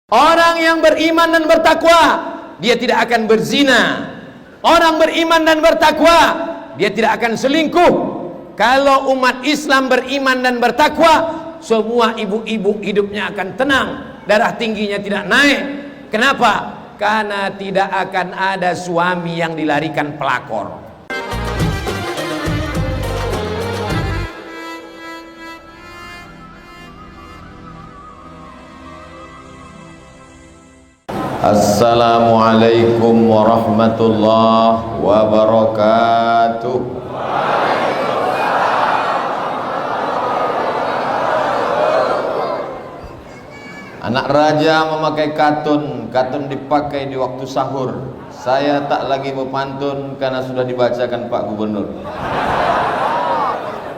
Orang yang beriman dan bertakwa, dia tidak akan berzina. Orang beriman dan bertakwa, dia tidak akan selingkuh. Kalau umat Islam beriman dan bertakwa, semua ibu-ibu hidupnya akan tenang, darah tingginya tidak naik. Kenapa? Karena tidak akan ada suami yang dilarikan pelakor. Assalamualaikum warahmatullahi wabarakatuh. Anak raja memakai katun, katun dipakai di waktu sahur. Saya tak lagi berpantun karena sudah dibacakan Pak Gubernur.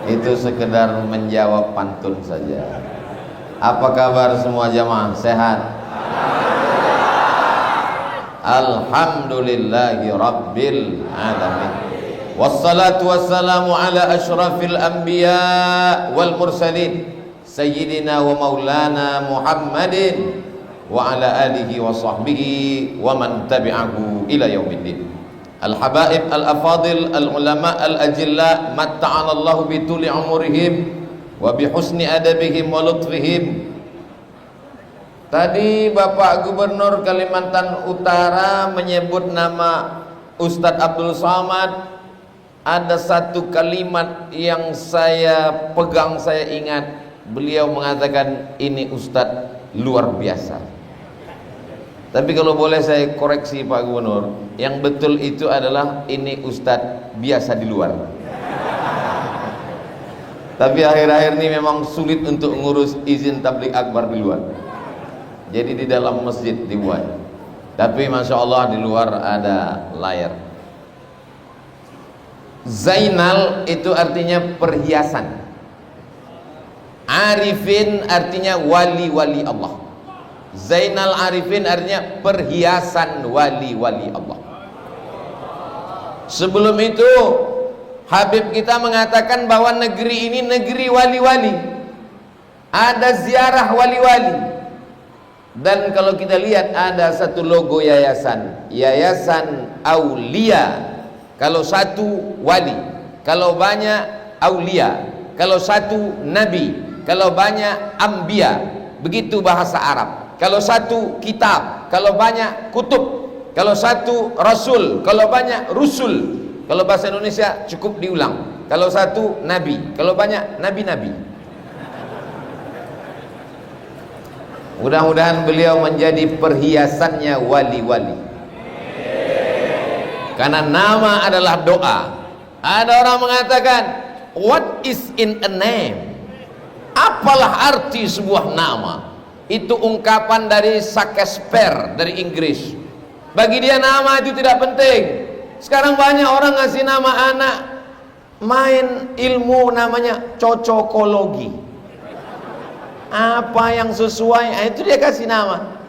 Itu sekedar menjawab pantun saja. Apa kabar semua jamaah? Sehat? Alhamdulillahi Rabbil Alamin. Wassalatu wassalamu ala ashrafil anbiya wal mursalin Sayyidina wa maulana Muhammadin wa ala alihi wa sahbihi wa man tabi'ahu ila yaumiddin. Al-habaib al-afadil al-ulama al-ajilla matta'ana Allah bituli umurihim wa bihusni adabihim wa lutfihim. Tadi Bapak Gubernur Kalimantan Utara menyebut nama Ustadz Abdul Somad. Ada satu kalimat yang saya pegang, saya ingat. Beliau mengatakan ini Ustadz luar biasa. Tapi kalau boleh saya koreksi Pak Gubernur, yang betul itu adalah ini Ustadz biasa di luar. Tapi akhir-akhir ini memang sulit untuk ngurus izin tabligh akbar di luar. Jadi di dalam masjid dibuat. Tapi Masya Allah di luar ada layar. Zainal itu artinya perhiasan. Arifin artinya wali-wali Allah. Zainal Arifin artinya perhiasan wali-wali Allah. Sebelum itu Habib kita mengatakan bahwa negeri ini negeri wali-wali. Ada ziarah wali-wali. Dan kalau kita lihat ada satu logo yayasan, Yayasan Aulia. Kalau satu wali, kalau banyak aulia. Kalau satu nabi, kalau banyak ambia. Begitu bahasa Arab. Kalau satu kitab, kalau banyak kutub. Kalau satu rasul, kalau banyak rusul. Kalau bahasa Indonesia cukup diulang. Kalau satu nabi, kalau banyak nabi-nabi. Mudah-mudahan beliau menjadi perhiasannya wali-wali. Karena nama adalah doa. Ada orang mengatakan, what is in a name? Apalah arti sebuah nama? Itu ungkapan dari Shakespeare dari Inggris. Bagi dia nama itu tidak penting. Sekarang banyak orang ngasih nama anak main ilmu namanya cocokologi. Apa yang sesuai, itu dia kasih nama.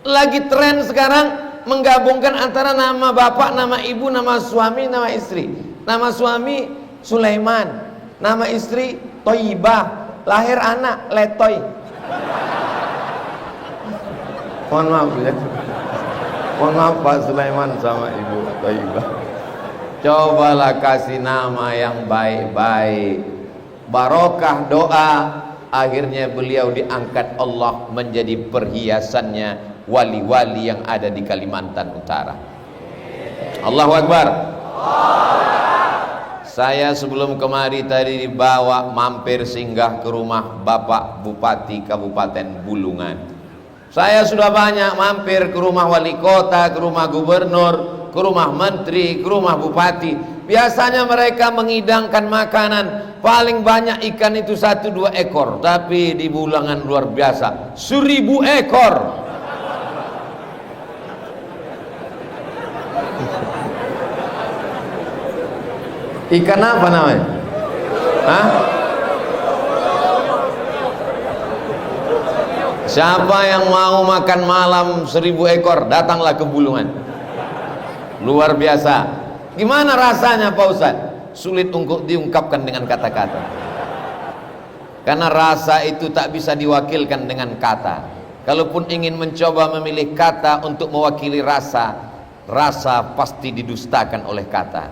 Lagi tren sekarang menggabungkan antara nama bapak, nama ibu, nama suami, nama istri. Nama suami Sulaiman, nama istri Toyibah, lahir anak Letoy. Mohon maaf ya. Mohon maaf Pak Sulaiman sama ibu Toyibah. Cobalah kasih nama yang baik-baik. Barokah doa. Akhirnya beliau diangkat Allah menjadi perhiasannya wali-wali yang ada di Kalimantan Utara. Allahu Akbar. Saya sebelum kemari tadi dibawa mampir singgah ke rumah Bapak Bupati Kabupaten Bulungan. Saya sudah banyak mampir ke rumah wali kota, ke rumah gubernur, ke rumah menteri, ke rumah bupati. Biasanya mereka mengidangkan makanan. Paling banyak ikan itu 1-2 ekor. Tapi di Bulungan luar biasa 1000 ekor. Ikan apa namanya? Hah? Siapa yang mau makan malam 1000 ekor, datanglah ke Bulungan. Luar biasa. Gimana rasanya Pak Ustadz? Sulit untuk diungkapkan dengan kata-kata. Karena rasa itu tak bisa diwakilkan dengan kata. Kalaupun ingin mencoba memilih kata untuk mewakili rasa, rasa pasti didustakan oleh kata.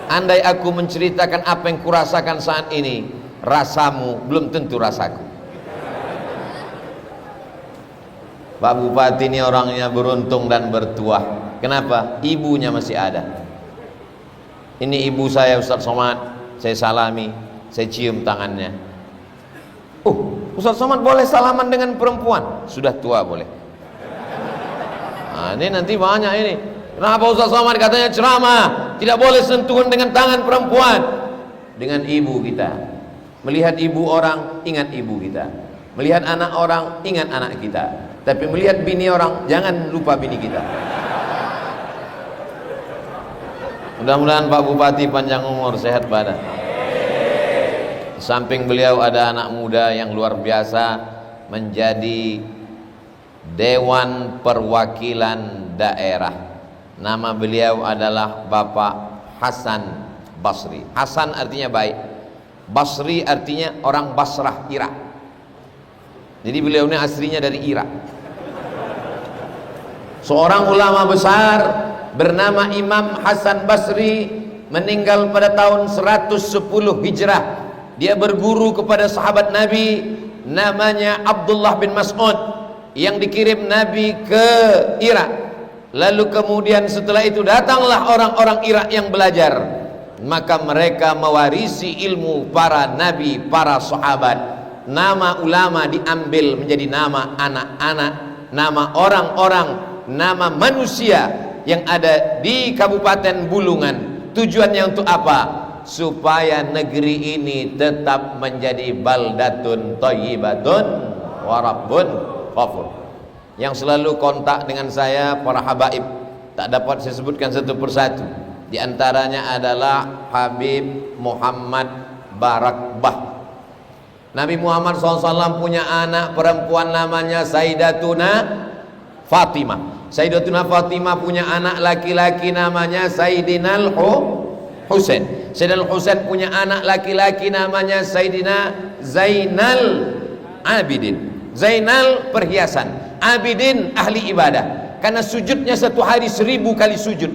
Andai aku menceritakan apa yang kurasakan saat ini, rasamu belum tentu rasaku. Pak Bupati ini orangnya beruntung dan bertuah. Kenapa? Ibunya masih ada. Ini ibu saya, Ustaz Somad. Saya salami, saya cium tangannya. Ustaz Somad boleh salaman dengan perempuan? Sudah tua boleh. Nah, ini nanti banyak ini. Kenapa Ustaz Somad katanya ceramah tidak boleh sentuhan dengan tangan perempuan? Dengan ibu kita. Melihat ibu orang, ingat ibu kita. Melihat anak orang, ingat anak kita. Tapi melihat bini orang, jangan lupa bini kita. Mudah-mudahan Pak Bupati panjang umur, sehat badan. Di samping beliau ada anak muda yang luar biasa, menjadi Dewan Perwakilan Daerah. Nama beliau adalah Bapak Hasan Basri. Hasan artinya baik, Basri artinya orang Basrah, Irak. Jadi beliau ini aslinya dari Irak. Seorang ulama besar bernama Imam Hasan Basri meninggal pada tahun 110 Hijrah. Dia berguru kepada sahabat Nabi namanya Abdullah bin Mas'ud yang dikirim Nabi ke Irak. Lalu kemudian setelah itu datanglah orang-orang Irak yang belajar, maka mereka mewarisi ilmu para nabi, para sahabat. Nama ulama diambil menjadi nama anak-anak, nama orang-orang, nama manusia yang ada di Kabupaten Bulungan. Tujuannya untuk apa? Supaya negeri ini tetap menjadi baldatun thayyibatun wa rabbun ghafur. Yang selalu kontak dengan saya para habaib, tak dapat saya sebutkan satu persatu. Di antaranya adalah Habib Muhammad Barakbah. Nabi Muhammad SAW punya anak perempuan namanya Sayyidatuna Fatimah. Sayyidatuna Fatimah punya anak laki-laki namanya Sayyidina Husain. Sayyidina Husain punya anak laki-laki namanya Sayyidina Zainal Abidin. Zainal perhiasan, Abidin ahli ibadah. Karena sujudnya satu hari 1000 kali sujud,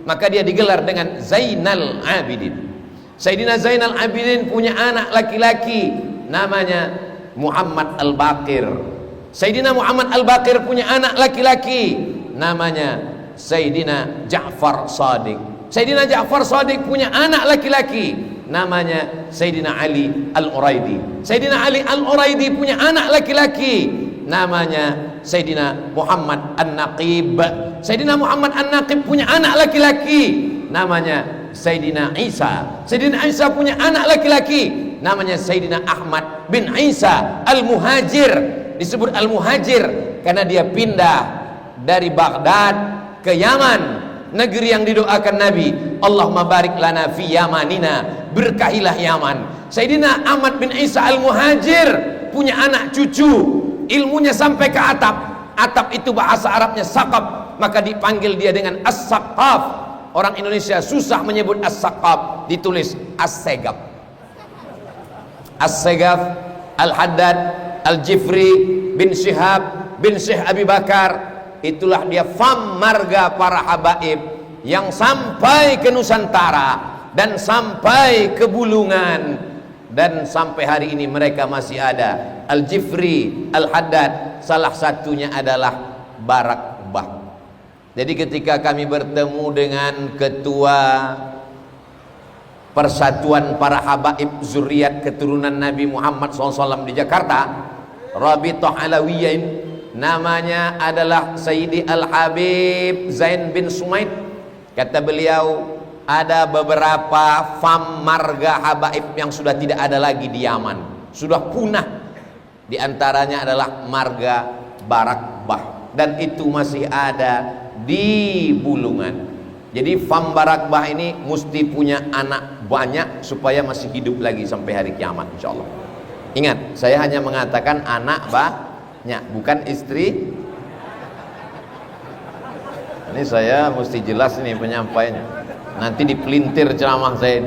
maka dia digelar dengan Zainal Abidin. Sayyidina Zainal Abidin punya anak laki-laki namanya Muhammad Al-Baqir. Sayyidina Muhammad Al-Baqir punya anak laki-laki namanya Sayyidina Ja'far Shadiq. Sayyidina Ja'far Shadiq punya anak laki-laki namanya Sayyidina Ali Al-Uraidi. Sayyidina Ali Al-Uraidi punya anak laki-laki namanya Sayyidina Muhammad An-Naqib. Sayyidina Muhammad An-Naqib punya anak laki-laki namanya Sayyidina Isa. Sayyidina Isa punya anak laki-laki namanya Sayyidina Ahmad bin Isa Al-Muhajir. Disebut Al-Muhajir karena dia pindah dari Baghdad ke Yaman, negeri yang didoakan Nabi, Allahumma barik lana fi yamanina, berkahilah Yaman. Sayyidina Ahmad bin Isa Al-Muhajir punya anak cucu, ilmunya sampai ke atap. Atap itu bahasa Arabnya saqab, maka dipanggil dia dengan As-Saqaf. Orang Indonesia susah menyebut As-Saqaf, ditulis As-Segaf. As-Segaf Al-Haddad Al-Jifri bin Syihab bin Syekh Abi Bakar. Itulah dia fam marga para habaib yang sampai ke Nusantara dan sampai ke Bulungan, dan sampai hari ini mereka masih ada. Al-Jifri, Al-Haddad, salah satunya adalah Barakbah. Jadi ketika kami bertemu dengan ketua Persatuan Para Habaib Zuriat Keturunan Nabi Muhammad SAW di Jakarta, Rabithah Alawiyin, namanya adalah Sayyidi Al-Habib Zain bin Sumaid. Kata beliau, ada beberapa fam marga habaib yang sudah tidak ada lagi di Yaman, sudah punah. Di antaranya adalah marga Barakbah, dan itu masih ada di Bulungan. Jadi fam Barakbah ini mesti punya anak banyak supaya masih hidup lagi sampai hari kiamat insyaallah. Ingat, saya hanya mengatakan anak banyak, bukan istri. Ini saya mesti jelas nih penyampaiannya. Nanti dipelintir ceramah saya.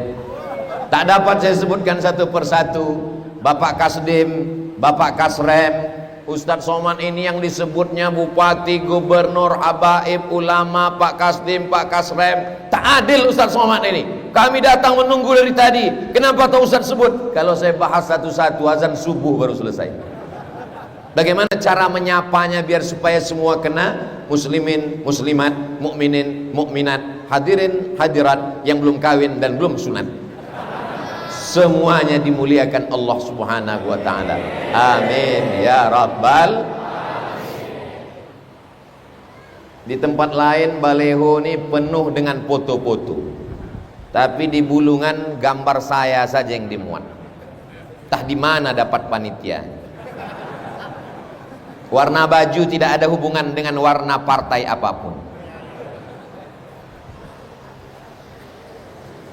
Tak dapat saya sebutkan satu persatu. Bapak Kasdim, Bapak Kasrem, Ustadz Somad ini yang disebutnya bupati, gubernur, habaib, ulama, Pak Kasdim, Pak Kasrem. Tak adil Ustadz Somad ini. Kami datang menunggu dari tadi. Kenapa tahu Ustadz sebut? Kalau saya bahas satu-satu, azan subuh baru selesai. Bagaimana cara menyapanya biar supaya semua kena? Muslimin, muslimat, mukminin, mukminat, hadirin, hadirat yang belum kawin dan belum sunat. Semuanya dimuliakan Allah Subhanahu wa taala. Amin ya rabbal. Di tempat lain baleho ini penuh dengan foto-foto. Tapi di Bulungan gambar saya saja yang dimuat. Entah di mana dapat panitia. Warna baju tidak ada hubungan dengan warna partai apapun.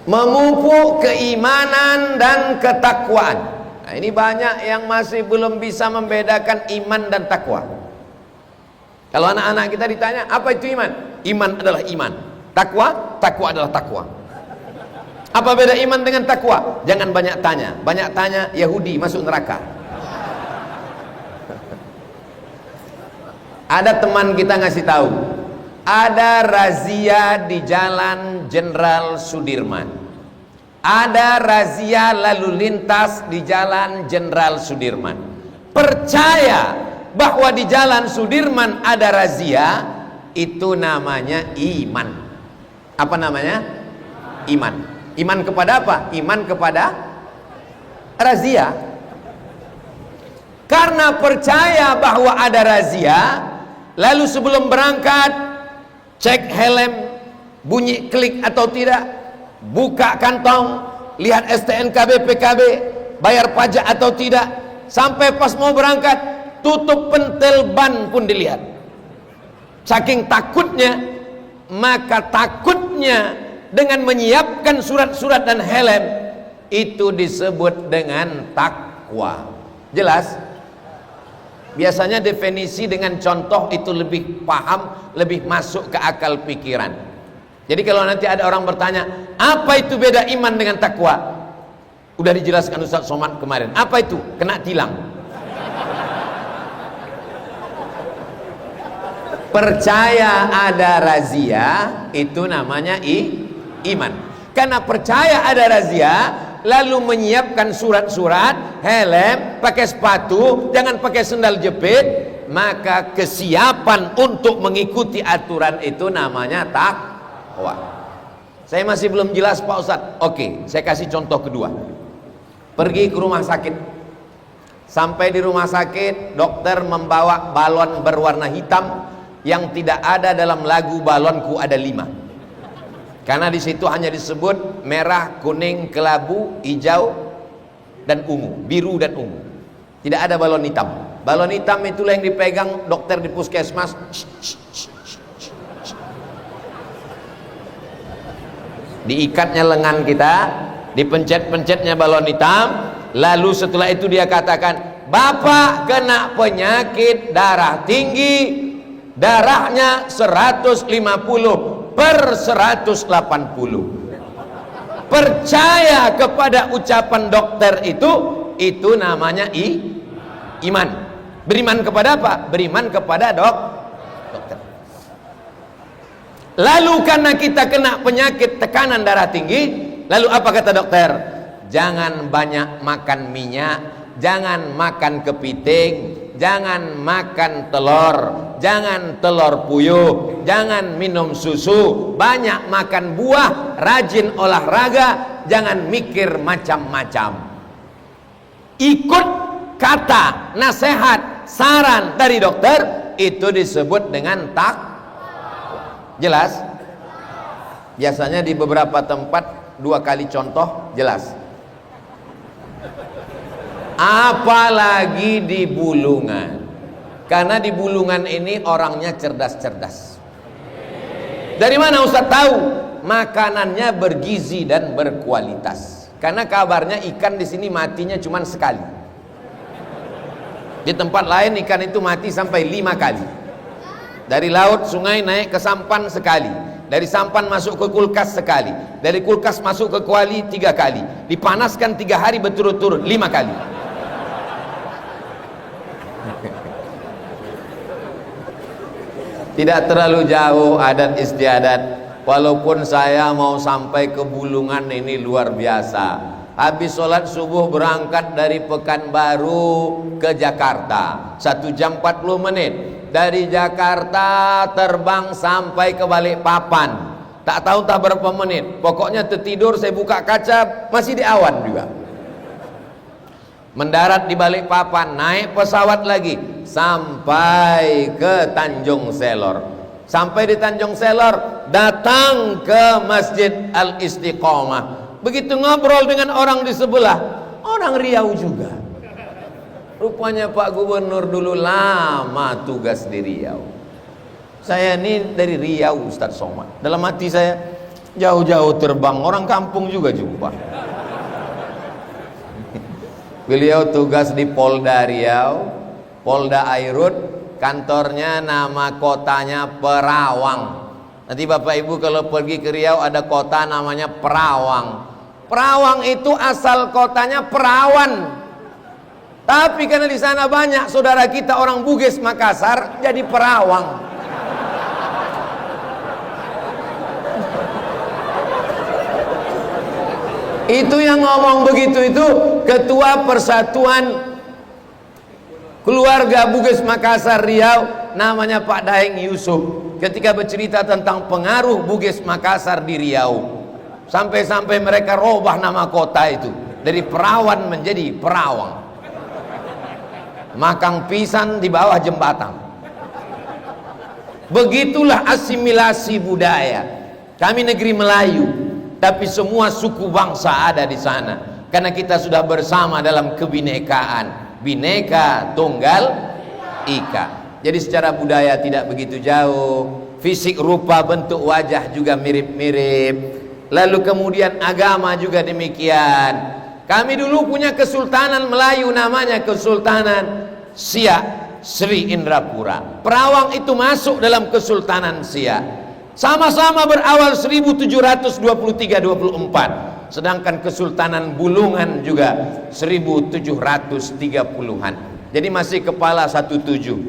Memupuk keimanan dan ketakwaan. Nah, ini banyak yang masih belum bisa membedakan iman dan takwa. Kalau anak-anak kita ditanya, apa itu iman? Iman adalah iman. Takwa, takwa adalah takwa. Apa beda iman dengan takwa? Jangan banyak tanya. Banyak tanya, Yahudi masuk neraka. Ada teman kita ngasih tahu, ada razia di Jalan Jenderal Sudirman. Ada razia lalu lintas di Jalan Jenderal Sudirman. Percaya bahwa di Jalan Sudirman ada razia, itu namanya iman. Apa namanya? Iman. Iman kepada apa? Iman kepada razia. Karena percaya bahwa ada razia, lalu sebelum berangkat cek helm, bunyi klik atau tidak, buka kantong, lihat STNK BPKB, bayar pajak atau tidak, sampai pas mau berangkat tutup pentil ban pun dilihat. Saking takutnya, maka takutnya dengan menyiapkan surat-surat dan helm itu disebut dengan takwa. Jelas? Biasanya definisi dengan contoh itu lebih paham, lebih masuk ke akal pikiran. Jadi kalau nanti ada orang bertanya, apa itu beda iman dengan takwa? Udah dijelaskan Ustadz Somad kemarin. Apa itu? Kena tilang. Percaya ada razia, itu namanya iman. Karena percaya ada razia, lalu menyiapkan surat-surat, helm, pakai sepatu, jangan pakai sendal jepit, maka kesiapan untuk mengikuti aturan itu namanya takwa. Saya masih belum jelas Pak Ustadz. Oke, saya kasih contoh kedua. Pergi ke rumah sakit. Sampai di rumah sakit, dokter membawa balon berwarna hitam yang tidak ada dalam lagu balonku ada 5. Karena di situ hanya disebut merah, kuning, kelabu, hijau, dan ungu, biru dan ungu. Tidak ada balon hitam. Balon hitam itulah yang dipegang dokter di puskesmas. Diikatnya lengan kita, dipencet-pencetnya balon hitam, lalu setelah itu dia katakan, Bapak kena penyakit darah tinggi, darahnya 150/180. Percaya kepada ucapan dokter itu namanya iman. Beriman kepada apa? Beriman kepada dokter. Lalu karena kita kena penyakit tekanan darah tinggi, lalu apa kata dokter? Jangan banyak makan minyak, jangan makan kepiting, jangan makan telur, jangan telur puyuh, jangan minum susu, banyak makan buah, rajin olahraga, jangan mikir macam-macam. Ikut kata, nasihat, saran dari dokter, itu disebut dengan takwa. Jelas? Biasanya di beberapa tempat 2 kali contoh jelas. Apalagi di Bulungan, karena di Bulungan ini orangnya cerdas-cerdas. Dari mana Ustaz tahu? Makanannya bergizi dan berkualitas. Karena kabarnya ikan di sini matinya cuma sekali. Di tempat lain ikan itu mati sampai 5 kali. Dari laut, sungai naik ke sampan sekali. Dari sampan masuk ke kulkas sekali. Dari kulkas masuk ke kuali 3 kali. Dipanaskan 3 hari berturut-turut 5 kali. Tidak terlalu jauh adat istiadat. Walaupun saya mau sampai ke Bulungan ini luar biasa. Habis sholat subuh berangkat dari Pekanbaru ke Jakarta 1 jam 40 menit. Dari Jakarta terbang sampai ke Balikpapan. Tak tahu tak berapa menit. Pokoknya tertidur, saya buka kaca masih di awan juga. Mendarat di Balikpapan, naik pesawat lagi sampai ke Tanjung Selor. Sampai di Tanjung Selor, datang ke Masjid Al Istiqomah. Begitu ngobrol dengan orang di sebelah, orang Riau juga. Rupanya Pak Gubernur dulu lama tugas di Riau. Saya ini dari Riau, Ustadz Somad. Dalam hati saya, jauh-jauh terbang, orang kampung juga jumpa. Beliau tugas di Polda Riau, Polda Airut, kantornya nama kotanya Perawang. Nanti Bapak Ibu kalau pergi ke Riau ada kota namanya Perawang. Perawang itu asal kotanya Perawan. Tapi karena di sana banyak saudara kita orang Bugis Makassar, jadi Perawang. Itu yang ngomong begitu itu Ketua Persatuan Keluarga Bugis Makassar Riau, namanya Pak Daeng Yusuf. Ketika bercerita tentang pengaruh Bugis Makassar di Riau, sampai-sampai mereka robah nama kota itu dari Perawan menjadi Perawang. Makang pisan di bawah jembatan. Begitulah asimilasi budaya. Kami negeri Melayu, tapi semua suku bangsa ada di sana. Karena kita sudah bersama dalam kebinekaan, Bhinneka Tunggal Ika. Jadi secara budaya tidak begitu jauh. Fisik, rupa, bentuk wajah juga mirip-mirip. Lalu kemudian agama juga demikian. Kami dulu punya kesultanan Melayu namanya Kesultanan Siak Sri Indrapura. Perawang itu masuk dalam Kesultanan Siak. Sama-sama berawal 1723-24. Sedangkan Kesultanan Bulungan juga 1730-an. Jadi masih kepala 17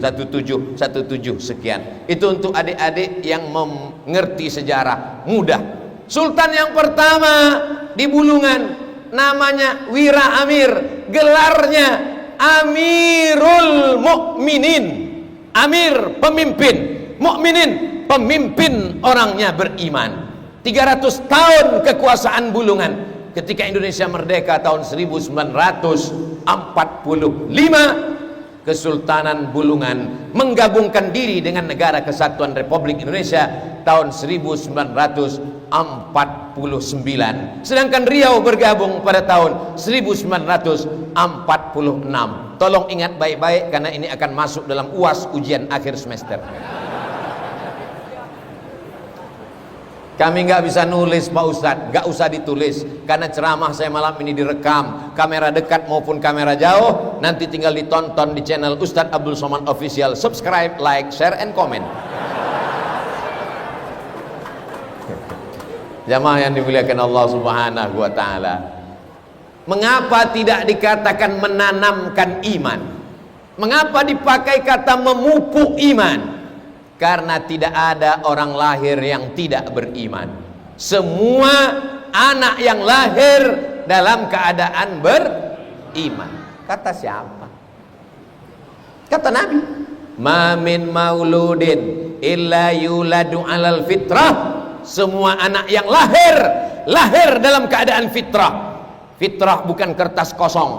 sekian. Itu untuk adik-adik yang mengerti sejarah mudah. Sultan yang pertama di Bulungan namanya Wira Amir, gelarnya Amirul Mukminin. Amir pemimpin, Mukminin pemimpin, orangnya beriman. 300 tahun kekuasaan Bulungan. Ketika Indonesia merdeka tahun 1945, Kesultanan Bulungan menggabungkan diri dengan Negara Kesatuan Republik Indonesia tahun 1949. Sedangkan Riau bergabung pada tahun 1946. Tolong ingat baik-baik karena ini akan masuk dalam UAS, ujian akhir semester. Kami nggak bisa nulis Pak Ustadz, nggak usah ditulis karena ceramah saya malam ini direkam, kamera dekat maupun kamera jauh, nanti tinggal ditonton di channel Ustadz Abdul Somad Official. Subscribe, like, share, and comment. Jamaah yang dimuliakan Allah Subhanahu wa Ta'ala, mengapa tidak dikatakan menanamkan iman? Mengapa dipakai kata memupuk iman? Karena tidak ada orang lahir yang tidak beriman. Semua anak yang lahir dalam keadaan beriman. Kata siapa? Kata Nabi, ma min mauludin illa yuladu alal fitrah. Semua anak yang lahir dalam keadaan fitrah. Fitrah bukan kertas kosong.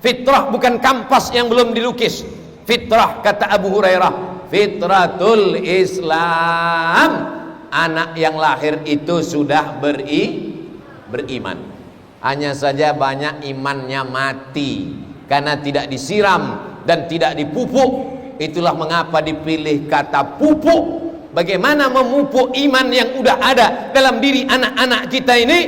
Fitrah bukan kampas yang belum dilukis. Fitrah, kata Abu Hurairah, fitratul Islam. Anak yang lahir itu sudah beriman. Hanya saja banyak imannya mati karena tidak disiram dan tidak dipupuk. Itulah mengapa dipilih kata pupuk. Bagaimana memupuk iman yang udah ada dalam diri anak-anak kita ini?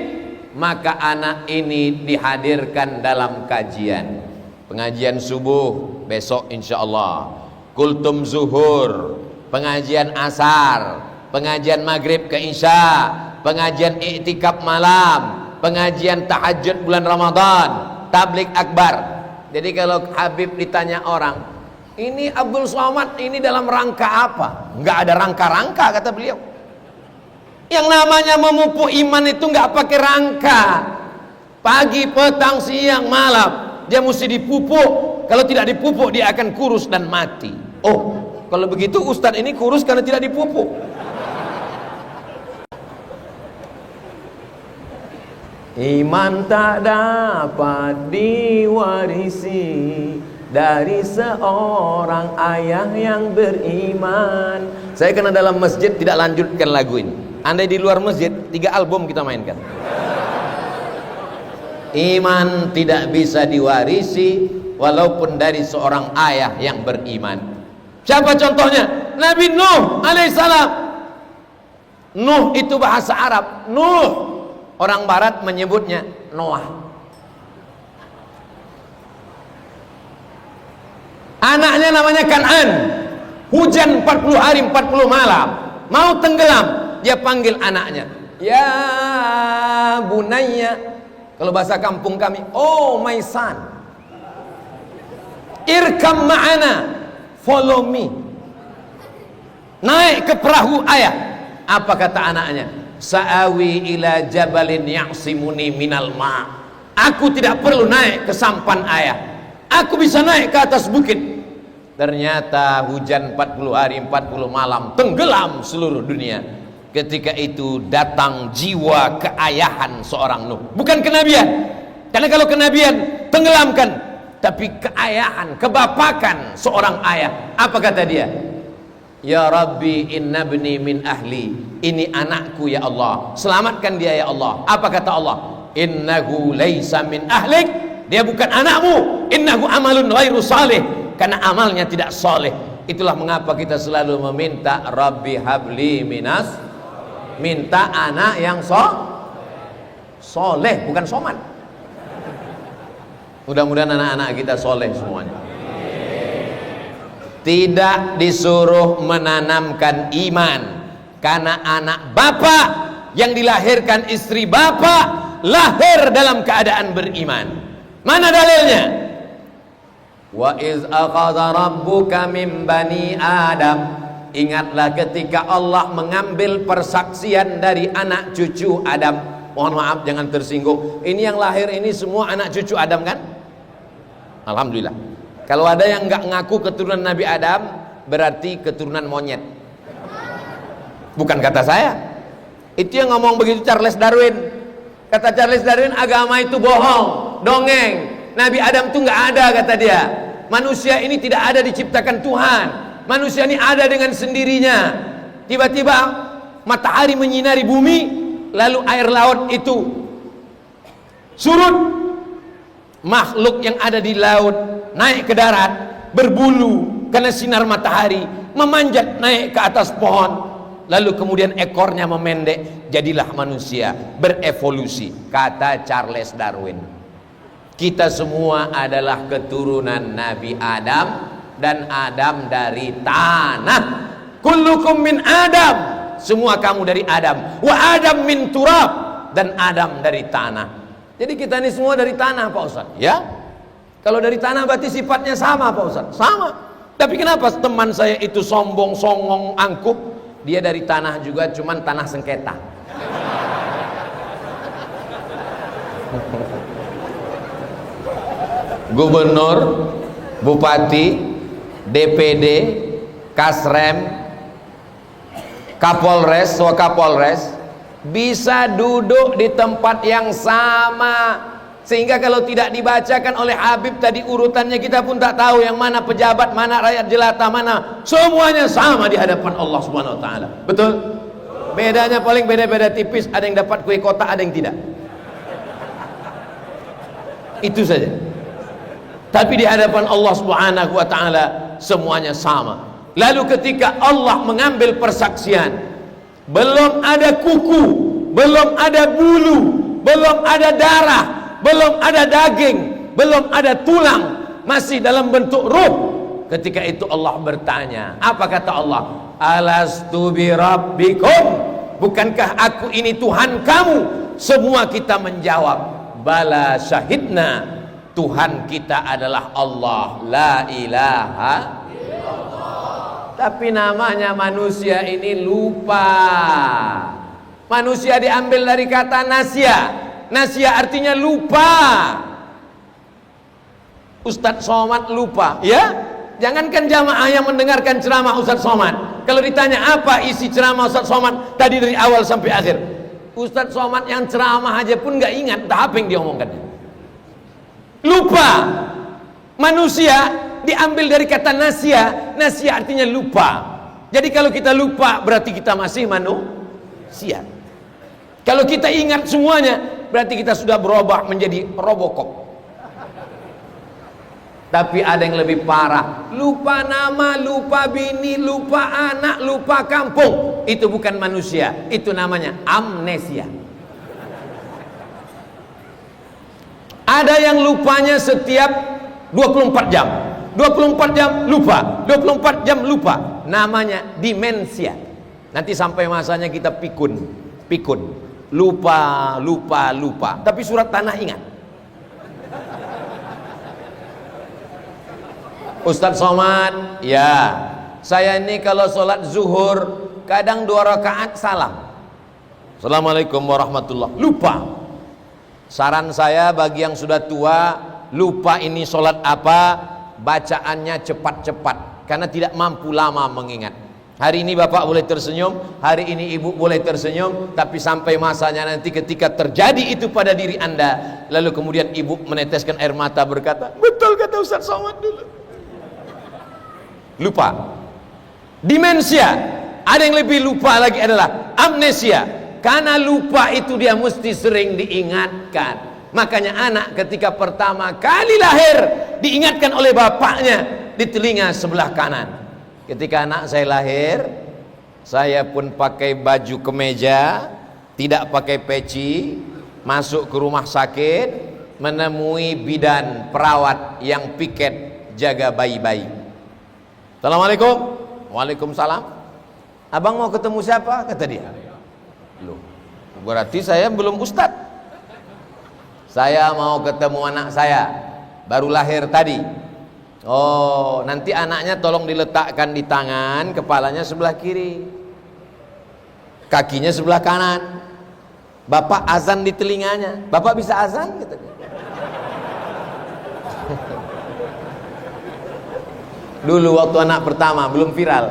Maka anak ini dihadirkan dalam kajian. Pengajian subuh besok insya Allah, kultum zuhur, pengajian asar, pengajian maghrib ke isya, pengajian iktikaf malam, pengajian tahajud bulan Ramadan, tablik akbar. Jadi kalau Habib ditanya orang, Ini Abdul Somad ini dalam rangka apa? Nggak ada rangka-rangka, kata beliau. Yang namanya memupuk iman itu nggak pakai rangka. Pagi, petang, siang, malam dia mesti dipupuk. Kalau tidak dipupuk dia akan kurus dan mati. Oh, kalau begitu Ustadz ini kurus karena tidak dipupuk. Iman tak dapat diwarisi dari seorang ayah yang beriman. Saya kena dalam masjid tidak lanjutkan lagu ini. Andai di luar masjid 3 album kita mainkan. Iman tidak bisa diwarisi walaupun dari seorang ayah yang beriman. Siapa contohnya? Nabi Nuh alaihissalam. Nuh itu bahasa Arab. Nuh, orang barat menyebutnya Noah. Anaknya namanya Kan'an. Hujan 40 hari 40 malam, mau tenggelam, dia panggil anaknya, ya bunayya. Kalau bahasa kampung kami, oh my son, irkam ma'ana, follow me. Naik ke perahu ayah. Apa kata anaknya? Sa'awi ila jabalin ya'simuni minal ma'. Aku tidak perlu naik ke sampan ayah, aku bisa naik ke atas bukit. Ternyata hujan 40 hari 40 malam, tenggelam seluruh dunia. Ketika itu datang jiwa keayahan seorang Nuh, bukan kenabian. Karena kalau kenabian tenggelamkan, tapi keayahan, kebapakan seorang ayah. Apa kata dia? Ya Rabbi inna ibni min ahli. Ini anakku ya Allah, selamatkan dia ya Allah. Apa kata Allah? Innahu laisa min ahlik. Dia bukan anakmu. Innahu amalun ghairu salih. Karena amalnya tidak soleh. Itulah mengapa kita selalu meminta Rabbi habli minas, minta anak yang soleh, bukan somad. Mudah-mudahan anak-anak kita soleh semuanya. Tidak disuruh menanamkan iman, karena anak bapak yang dilahirkan istri bapak lahir dalam keadaan beriman. Mana dalilnya? Wa iz akhadha rabbuka min bani Adam. Ingatlah ketika Allah mengambil persaksian dari anak cucu Adam. Mohon maaf jangan tersinggung. Ini yang lahir ini semua anak cucu Adam kan? Alhamdulillah. Kalau ada yang nggak ngaku keturunan Nabi Adam, berarti keturunan monyet. Bukan kata saya. Itu yang ngomong begitu Charles Darwin. Kata Charles Darwin, agama itu bohong, dongeng. Nabi Adam tuh nggak ada, kata dia. Manusia ini tidak ada diciptakan Tuhan. Manusia ini ada dengan sendirinya. Tiba-tiba matahari menyinari bumi, lalu air laut itu surut. Makhluk yang ada di laut naik ke darat, berbulu karena sinar matahari, memanjat naik ke atas pohon. Lalu kemudian ekornya memendek, jadilah manusia, berevolusi. Kata Charles Darwin, kita semua adalah keturunan Nabi Adam, dan Adam dari tanah. Kullukum min Adam, semua kamu dari Adam. Wa Adam min turab, dan Adam dari tanah. Jadi kita ini semua dari tanah, Pak Ustaz. Ya, kalau dari tanah berarti sifatnya sama, Pak Ustaz. Sama. Tapi kenapa teman saya itu sombong, songong, angkuh? Dia dari tanah juga, cuman tanah sengketa. Gubernur, bupati, DPD, Kasrem, Kapolres, Wakapolres bisa duduk di tempat yang sama, sehingga kalau tidak dibacakan oleh Habib tadi urutannya, kita pun tak tahu yang mana pejabat, mana rakyat jelata, mana. Semuanya sama di hadapan Allah Subhanahu wa taala. Betul? Bedanya paling beda-beda tipis, ada yang dapat kue kotak, ada yang tidak. Itu saja. Tapi di hadapan Allah Subhanahu wa taala semuanya sama. Lalu ketika Allah mengambil persaksian, belum ada kuku, belum ada bulu, belum ada darah, belum ada daging, belum ada tulang, masih dalam bentuk ruh. Ketika itu Allah bertanya, apa kata Allah? Alastu bi rabbikum, bukankah aku ini Tuhan kamu? Semua kita menjawab, bala syahidna, Tuhan kita adalah Allah, la ilaha Tapi namanya manusia ini lupa. Manusia diambil dari kata nasya. Nasya artinya lupa. Ustadz Somad lupa, ya? Jangankan jamaah yang mendengarkan ceramah Ustadz Somad. Kalau ditanya apa isi ceramah Ustadz Somad tadi dari awal sampai akhir, Ustadz Somad yang ceramah aja pun nggak ingat apa yang dia omongkan. Lupa. Manusia diambil dari kata nasya. Nasya artinya lupa. Jadi kalau kita lupa berarti kita masih manusia. Kalau kita ingat semuanya berarti kita sudah berubah menjadi Robocop. Tapi ada yang lebih parah, lupa nama, lupa bini, lupa anak, lupa kampung. Itu bukan manusia, itu namanya amnesia. Ada yang lupanya setiap 24 jam 24 jam lupa, 24 jam lupa. Namanya demensia. Nanti sampai masanya kita pikun. Lupa. Tapi surat tanah ingat. Ustadz Somad, ya, saya ini kalau sholat zuhur kadang 2 rakaat salam. Assalamualaikum warahmatullahi. Lupa. Saran saya bagi yang sudah tua, lupa ini sholat apa, bacaannya cepat-cepat karena tidak mampu lama mengingat. Hari ini bapak boleh tersenyum, hari ini ibu boleh tersenyum, tapi sampai masanya nanti ketika terjadi itu pada diri anda, lalu kemudian ibu meneteskan air mata berkata, betul kata Ustadz Somad dulu. Lupa. Demensia. Ada yang lebih lupa lagi adalah amnesia. Karena lupa itu dia mesti sering diingatkan. Makanya anak ketika pertama kali lahir diingatkan oleh bapaknya di telinga sebelah kanan. Ketika anak saya lahir, saya pun pakai baju kemeja, tidak pakai peci, masuk ke rumah sakit, menemui bidan perawat yang piket jaga bayi-bayi. Assalamualaikum. Waalaikumsalam. Abang mau ketemu siapa? Kata dia. Loh, berarti saya belum ustadz. Saya mau ketemu anak saya, baru lahir tadi. Oh, nanti anaknya tolong diletakkan di tangan, kepalanya sebelah kiri, kakinya sebelah kanan. Bapak azan di telinganya. Bapak bisa azan? Gitu. Dulu waktu anak pertama belum viral,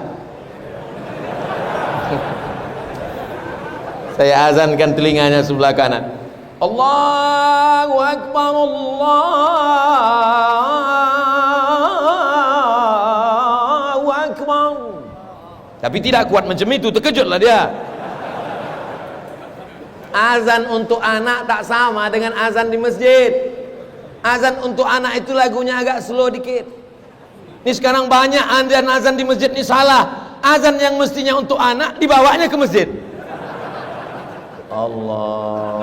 saya azankan telinganya sebelah kanan. Allahu Akbar, Allahu Akbar. Tapi tidak kuat macam itu, terkejutlah dia. Azan untuk anak tak sama dengan azan di masjid. Azan untuk anak itu lagunya agak slow dikit. Ini sekarang banyak azan di masjid ini salah. Azan yang mestinya untuk anak dibawanya ke masjid. Allah.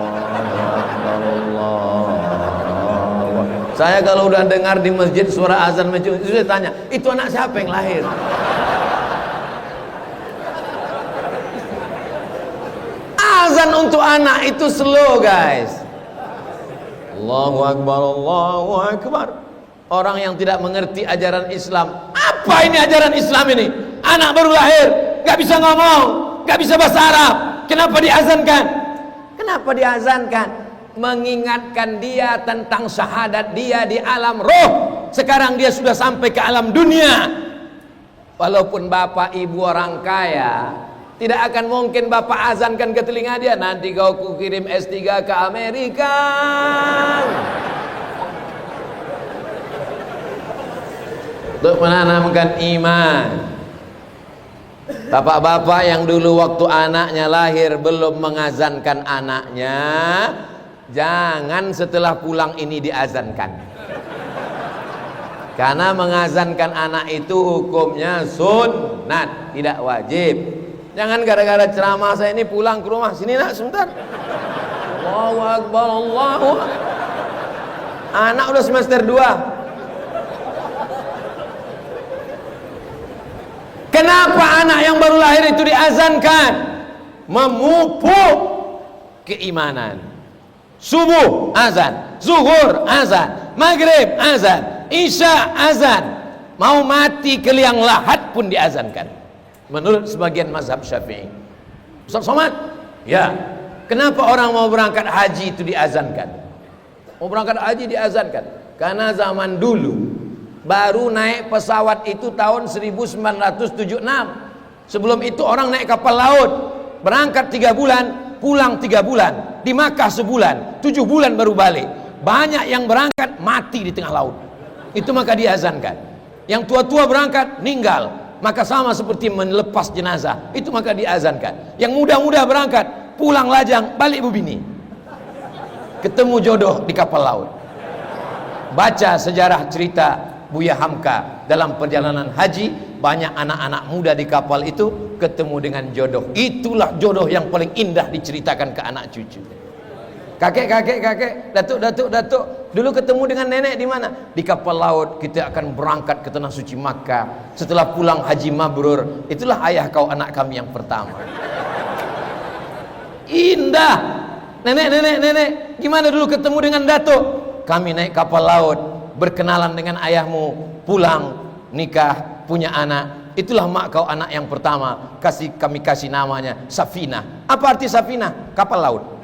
Saya kalau udah dengar di masjid suara azan masjid itu saya tanya, itu anak siapa yang lahir? Azan untuk anak itu slow guys. Allahu Akbar, Allahu Akbar. Orang yang tidak mengerti ajaran Islam, apa ini ajaran Islam ini? Anak baru lahir, gak bisa ngomong, gak bisa bahasa Arab, kenapa diazankan? Kenapa diazankan? Mengingatkan dia tentang syahadat dia di alam roh. Sekarang dia sudah sampai ke alam dunia. Walaupun bapak ibu orang kaya, tidak akan mungkin bapak azankan ke telinga dia, nanti kau kukirim S3 ke Amerika. Untuk menanamkan iman. Bapak-bapak yang dulu waktu anaknya lahir belum mengazankan anaknya, jangan setelah pulang ini diazankan. Karena mengazankan anak itu hukumnya sunnat, tidak wajib. Jangan gara-gara ceramah saya ini pulang ke rumah, sini nak sebentar. Allahu Akbar, Allahu Akbar. Anak udah semester 2. Kenapa anak yang baru lahir itu diazankan? Memupuk keimanan. Subuh azan, zuhur azan, maghrib azan, isya azan. mau mati ke liang lahat pun diazankan menurut sebagian mazhab Syafi'i. Ustaz Somad, ya, kenapa orang mau berangkat haji itu diazankan? Mau berangkat haji diazankan karena zaman dulu baru naik pesawat itu tahun 1976. Sebelum itu orang naik kapal laut, berangkat 3 bulan, pulang 3 bulan, di Makkah sebulan, 7 bulan baru balik. Banyak yang berangkat mati di tengah laut, itu maka diazankan. Yang tua-tua berangkat meninggal, maka sama seperti melepas jenazah, itu maka diazankan. Yang muda-muda berangkat pulang lajang, balik bubini, ketemu jodoh di kapal laut. Baca sejarah cerita Buya Hamka dalam perjalanan haji, banyak anak-anak muda di kapal itu ketemu dengan jodoh. Itulah jodoh yang paling indah diceritakan ke anak cucu. Kakek, datuk, dulu ketemu dengan nenek di mana? Di kapal laut. Kita akan berangkat ke tanah suci Makkah. Setelah pulang haji mabrur, itulah ayah kau anak kami yang pertama. Indah. Nenek, gimana dulu ketemu dengan datuk? Kami naik kapal laut, berkenalan dengan ayahmu, pulang, nikah, punya anak. Itulah mak kau anak yang pertama. Kami kasih namanya Safina. Apa arti Safina? Kapal laut.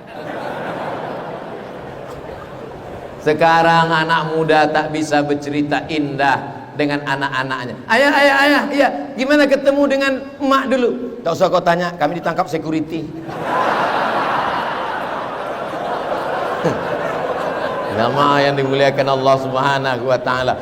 Sekarang anak muda tak bisa bercerita indah dengan anak-anaknya. Ayah, iya, gimana ketemu dengan emak dulu? Tak usah kau tanya, kami ditangkap security. Jamaah yang dimuliakan Allah Subhanahu wa taala,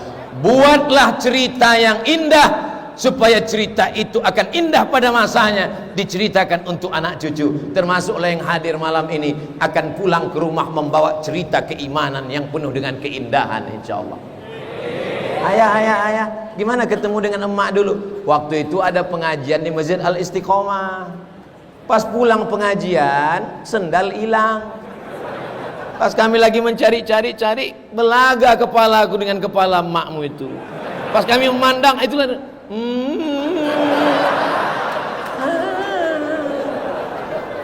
buatlah cerita yang indah supaya cerita itu akan indah pada masanya, diceritakan untuk anak cucu. Termasuklah yang hadir malam ini akan pulang ke rumah membawa cerita keimanan yang penuh dengan keindahan, insyaallah. Ayah, gimana ketemu dengan emak dulu? Waktu itu ada pengajian di Masjid Al Istiqomah. Pas pulang pengajian, sendal hilang. Pas kami lagi mencari, belaga kepalaku dengan kepala emakmu itu. Pas kami memandang, itulah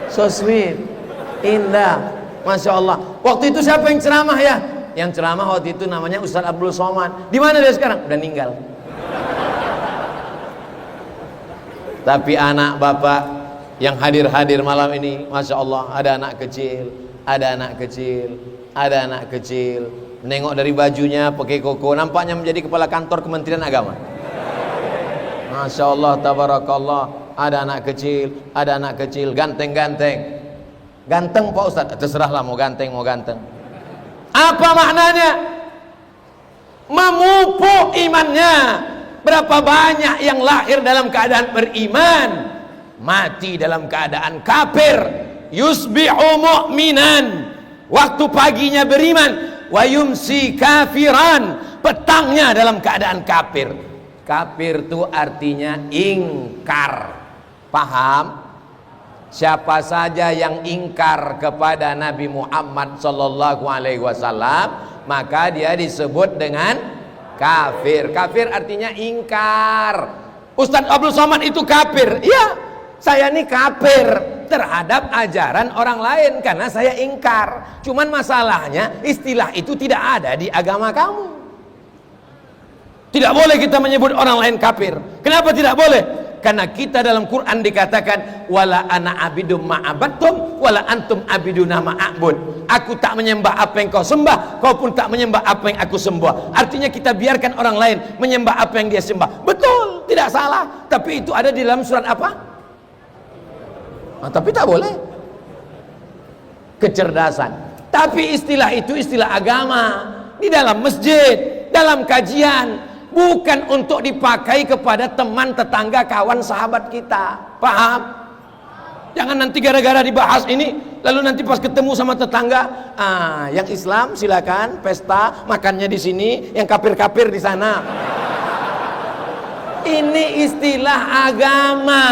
so sweet, indah, masya Allah. Waktu itu siapa yang ceramah ya? Yang ceramah waktu itu namanya Ustaz Abdul Somad. Di mana dia sekarang? Udah meninggal. Tapi anak bapak yang hadir malam ini, masya Allah, ada anak kecil, menengok dari bajunya pakai koko, nampaknya menjadi kepala kantor Kementerian Agama. Masya Allah, tabarakallah. Ada anak kecil, ganteng Pak Ustadz, terserahlah mau ganteng. Apa maknanya? Memupuk imannya. Berapa banyak yang lahir dalam keadaan beriman, mati dalam keadaan kafir. Yusbihu mu'minan, waktu paginya beriman, wa yumsi kafiran, petangnya dalam keadaan kafir. Kafir itu artinya ingkar. Paham? Siapa saja yang ingkar kepada Nabi Muhammad sallallahu alaihi wasallam, maka dia disebut dengan kafir. Kafir artinya ingkar. Ustaz Abdul Somad itu kafir. Ya, saya ini kafir terhadap ajaran orang lain karena saya ingkar. Cuman masalahnya istilah itu tidak ada di agama kamu. Tidak boleh kita menyebut orang lain kafir. Kenapa tidak boleh? Karena kita dalam Quran dikatakan wala ana abidum ma'abattum wala antum abiduna ma'abud. Aku tak menyembah apa yang kau sembah, kau pun tak menyembah apa yang aku sembah. Artinya kita biarkan orang lain menyembah apa yang dia sembah. Betul, tidak salah. Tapi itu ada di dalam surat apa? Tapi tak boleh. Kecerdasan. Tapi istilah itu istilah agama. Di dalam masjid, dalam kajian, bukan untuk dipakai kepada teman, tetangga, kawan, sahabat kita. Paham? Jangan nanti gara-gara dibahas ini, lalu nanti pas ketemu sama tetangga, yang Islam silakan pesta, makannya di sini, yang kafir-kafir di sana. Ini istilah agama,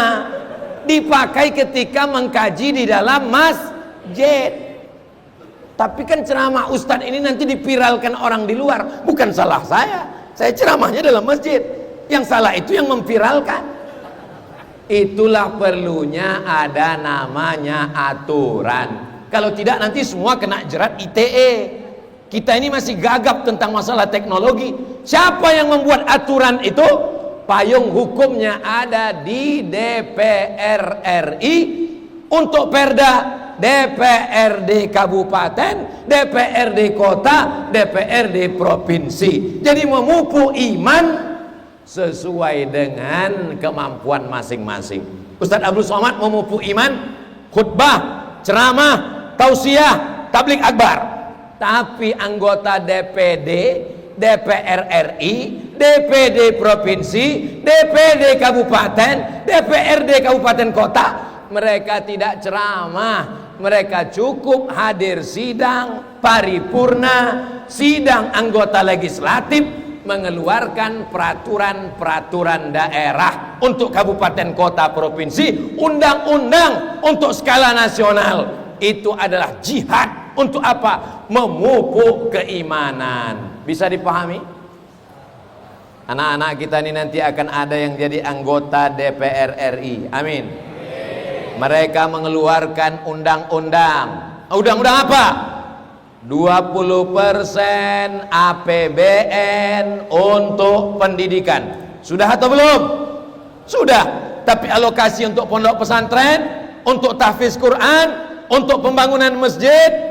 dipakai ketika mengkaji di dalam masjid. Tapi kan ceramah Ustadz ini nanti dipiralkan orang di luar. Bukan salah saya ceramahnya dalam masjid. Yang salah itu yang memviralkan. Itulah perlunya ada namanya aturan. Kalau tidak nanti semua kena jerat ITE. Kita ini masih gagap tentang masalah teknologi. Siapa yang membuat aturan itu? Payung hukumnya ada di DPR RI. Untuk perda, DPRD kabupaten, DPRD kota, DPRD provinsi. Jadi memupuk iman sesuai dengan kemampuan masing-masing. Ustadz Abdul Somad memupuk iman, khutbah, ceramah, tausiah, tabligh akbar. Tapi anggota DPD, DPR RI, DPD provinsi, DPD kabupaten, DPRD kabupaten kota, mereka tidak ceramah, mereka cukup hadir sidang paripurna, sidang anggota legislatif, mengeluarkan peraturan-peraturan daerah untuk kabupaten kota provinsi, undang-undang untuk skala nasional. Itu adalah jihad. Untuk apa? Memupuk keimanan. Bisa dipahami? Anak-anak kita ini nanti akan ada yang jadi anggota DPR RI. Amin. Mereka mengeluarkan undang-undang. Undang-undang apa? 20% APBN untuk pendidikan. Sudah atau belum? Sudah. Tapi alokasi untuk pondok pesantren, untuk tahfiz Quran, untuk pembangunan masjid,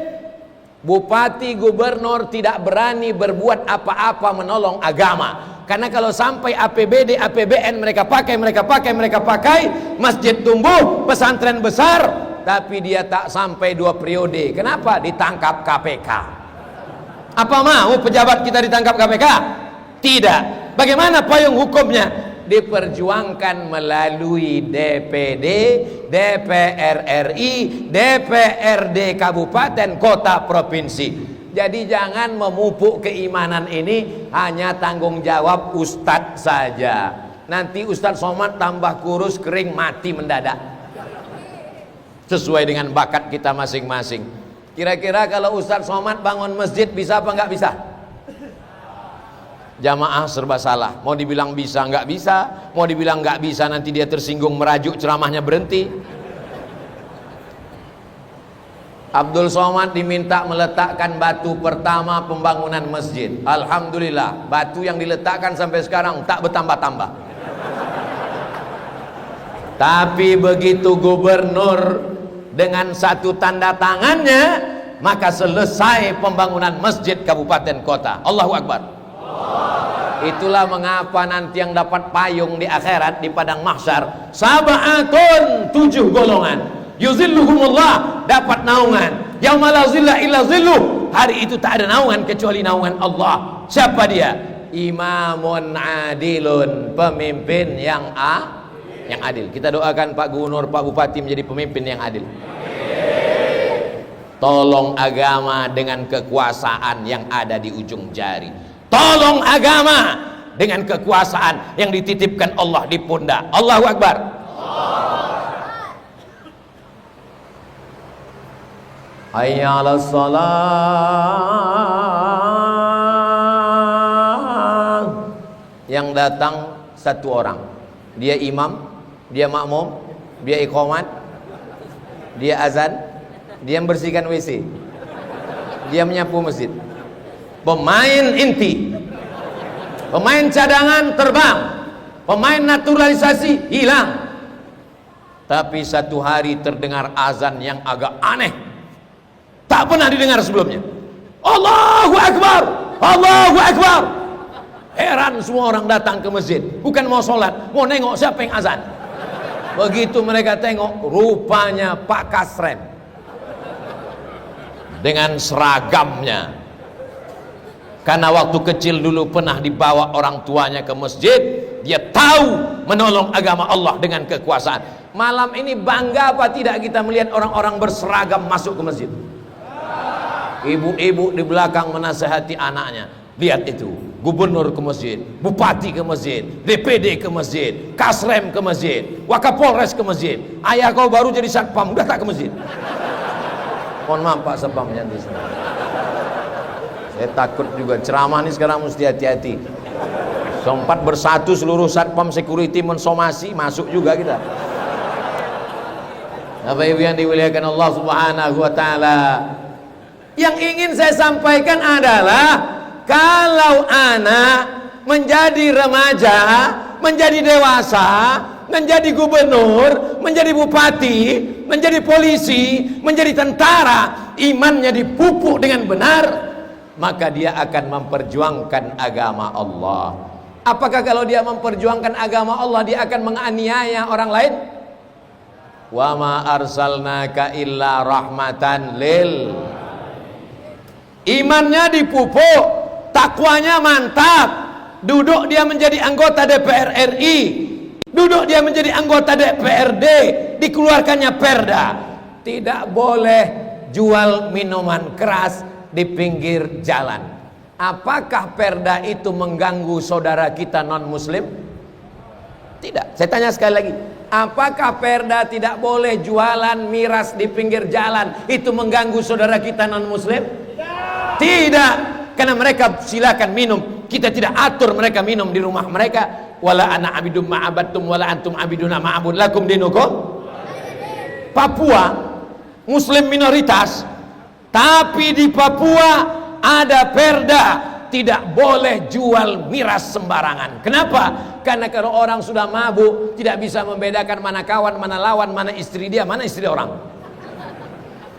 bupati, gubernur tidak berani berbuat apa-apa menolong agama. Karena kalau sampai APBD, APBN mereka pakai, masjid tumbuh, pesantren besar, tapi dia tak sampai 2 periode. Kenapa? Ditangkap KPK. Apa mau pejabat kita ditangkap KPK? Tidak. Bagaimana payung hukumnya? Diperjuangkan melalui DPD, DPR RI, DPRD kabupaten, kota, provinsi. Jadi jangan memupuk keimanan ini hanya tanggung jawab ustadz saja. Nanti Ustadz Somad tambah kurus, kering, mati mendadak. Sesuai dengan bakat kita masing-masing. Kira-kira kalau Ustadz Somad bangun masjid bisa apa nggak bisa? Jamaah serba salah. Mau dibilang bisa nggak bisa, mau dibilang nggak bisa nanti dia tersinggung, merajuk, ceramahnya berhenti. Abdul Somad diminta meletakkan batu pertama pembangunan masjid. Alhamdulillah, batu yang diletakkan sampai sekarang tak bertambah-tambah. Tapi begitu gubernur dengan satu tanda tangannya, maka selesai pembangunan masjid kabupaten kota. Allahu Akbar. Itulah mengapa nanti yang dapat payung di akhirat, di padang mahsyar, sab'atun, 7 golongan, yuzilluhumullah, dapat naungan, yauma la zilla illa zilluh, hari itu tak ada naungan kecuali naungan Allah. Siapa dia? Imamun adilun, pemimpin yang adil. Kita doakan Pak Gubernur, Pak Bupati menjadi pemimpin yang adil. Tolong agama dengan kekuasaan yang ada di ujung jari. Tolong agama dengan kekuasaan yang dititipkan Allah di pundak. Allahu Akbar. Hayya 'alas shalah. Yang datang satu orang. Dia imam, dia makmum, dia iqamat, dia azan, dia membersihkan WC, dia menyapu masjid. Pemain inti, pemain cadangan terbang, pemain naturalisasi hilang. Tapi satu hari terdengar azan yang agak aneh, tak pernah didengar sebelumnya. Allahu Akbar, Allahu Akbar. Heran semua orang datang ke masjid, bukan mau sholat, mau nengok siapa yang azan. Begitu mereka tengok, rupanya Pak Kasrem dengan seragamnya. Karena waktu kecil dulu pernah dibawa orang tuanya ke masjid, dia tahu menolong agama Allah dengan kekuasaan. Malam ini bangga apa tidak kita melihat orang-orang berseragam masuk ke masjid? Ibu-ibu di belakang menasehati anaknya. Lihat itu, gubernur ke masjid, bupati ke masjid, DPD ke masjid, Kasrem ke masjid, Wakapolres ke masjid. Ayah kau baru jadi satpam, udah tak ke masjid. Mohon maaf Pak Satpam yang di sini. Saya takut juga ceramah ini sekarang mesti hati-hati. Sempat bersatu seluruh satpam security mensomasi, masuk juga kita. Bapak Ibu yang dimuliakan Allah Subhanahu wa taala. Yang ingin saya sampaikan adalah kalau anak menjadi remaja, menjadi dewasa, menjadi gubernur, menjadi bupati, menjadi polisi, menjadi tentara, imannya dipupuk dengan benar, maka dia akan memperjuangkan agama Allah. Apakah kalau dia memperjuangkan agama Allah dia akan menganiaya orang lain? Wa ma arsalnaka illa rahmatan lil. Imannya dipupuk, takwanya mantap. Duduk dia menjadi anggota DPR RI, duduk dia menjadi anggota DPRD, dikeluarkannya perda. Tidak boleh jual minuman keras di pinggir jalan. Apakah perda itu mengganggu saudara kita non muslim? Tidak. Saya tanya sekali lagi, apakah perda tidak boleh jualan miras di pinggir jalan itu mengganggu saudara kita non muslim? Tidak. Karena mereka silakan minum, kita tidak atur mereka minum di rumah mereka. Wala ana abidum ma'abattum wala antum abiduna ma'abud lakum dinukum. Papua muslim minoritas, tapi di Papua ada perda tidak boleh jual miras sembarangan. Kenapa? Karena kalau orang sudah mabuk tidak bisa membedakan mana kawan, mana lawan, mana istri dia, mana istri orang.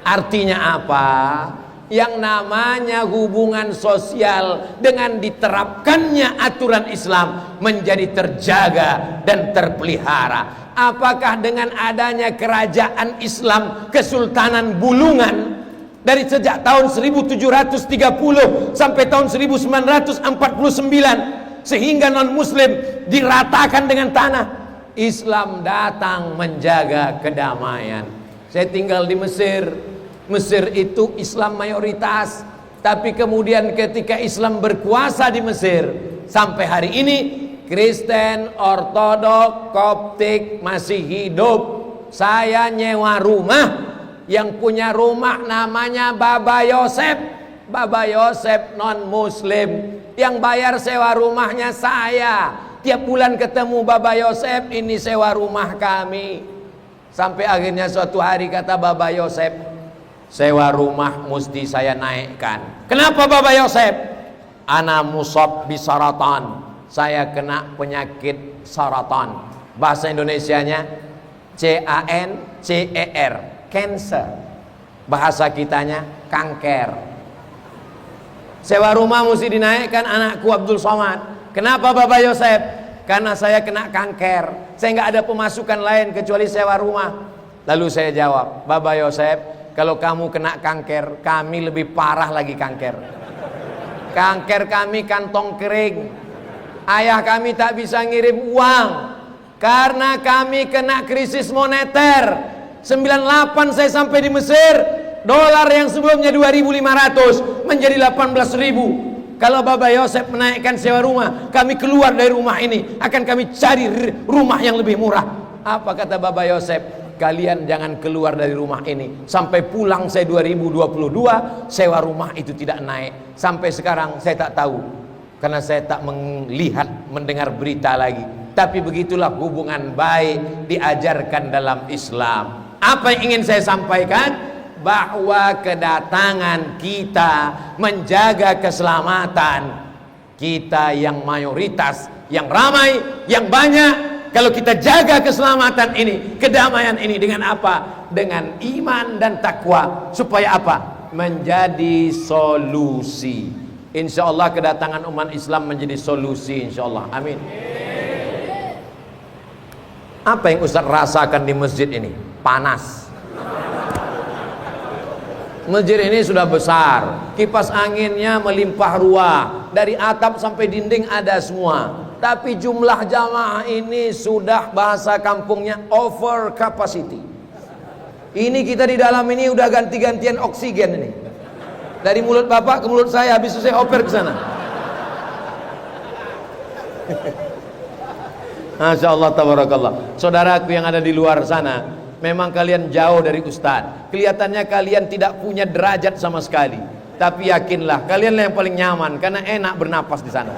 Artinya apa? Yang namanya hubungan sosial dengan diterapkannya aturan Islam menjadi terjaga dan terpelihara. Apakah dengan adanya kerajaan Islam Kesultanan Bulungan dari sejak tahun 1730 sampai tahun 1949 sehingga non muslim diratakan dengan tanah, Islam datang menjaga kedamaian. Saya tinggal di Mesir. Mesir itu Islam mayoritas, tapi kemudian ketika Islam berkuasa di Mesir sampai hari ini Kristen, Ortodok, Koptik masih hidup. Saya nyewa rumah, yang punya rumah namanya Baba Yosef. Baba Yosef non muslim, yang bayar sewa rumahnya saya. Tiap bulan ketemu Baba Yosef, ini sewa rumah kami. Sampai akhirnya suatu hari kata Baba Yosef, sewa rumah mesti saya naikkan. Kenapa Baba Yosef? Ana musab bisaratan, saya kena penyakit saratan. Bahasa Indonesianya CANCER, cancer. Bahasa kitanya kanker. Sewa rumah mesti dinaikkan anakku Abdul Somad. Kenapa Baba Yosef? Karena saya kena kanker, saya nggak ada pemasukan lain kecuali sewa rumah. Lalu saya jawab, Baba Yosef, kalau kamu kena kanker, kami lebih parah lagi kanker. Kanker kami kantong kering. Ayah kami tak bisa ngirim uang karena kami kena krisis moneter. 98 saya sampai di Mesir, dolar yang sebelumnya 2.500 menjadi 18.000. Kalau Baba Yosef menaikkan sewa rumah, kami keluar dari rumah ini, akan kami cari rumah yang lebih murah. Apa kata Baba Yosef? Kalian jangan keluar dari rumah ini sampai pulang saya 2022, sewa rumah itu tidak naik. Sampai sekarang saya tak tahu, karena saya tak melihat, mendengar berita lagi. Tapi begitulah hubungan baik diajarkan dalam Islam. Apa yang ingin saya sampaikan? Bahwa kedatangan kita menjaga keselamatan kita yang mayoritas, yang ramai, yang banyak. Kalau kita jaga keselamatan ini, kedamaian ini dengan apa? Dengan iman dan takwa. Supaya apa? Menjadi solusi. Insya Allah kedatangan umat Islam menjadi solusi, insya Allah. Amin. Apa yang Ustaz rasakan di masjid ini? Panas. Masjid ini sudah besar, kipas anginnya melimpah ruah, dari atap sampai dinding ada semua. Tapi jumlah jamaah ini sudah bahasa kampungnya over capacity. Ini kita di dalam ini udah ganti-gantian oksigen ini. Dari mulut bapak ke mulut saya, habis itu saya oper ke sana. Masya Allah, tabarakallah. Saudaraku yang ada di luar sana, memang kalian jauh dari Ustadz. Kelihatannya kalian tidak punya derajat sama sekali. Tapi yakinlah, kalianlah yang paling nyaman karena enak bernapas di sana.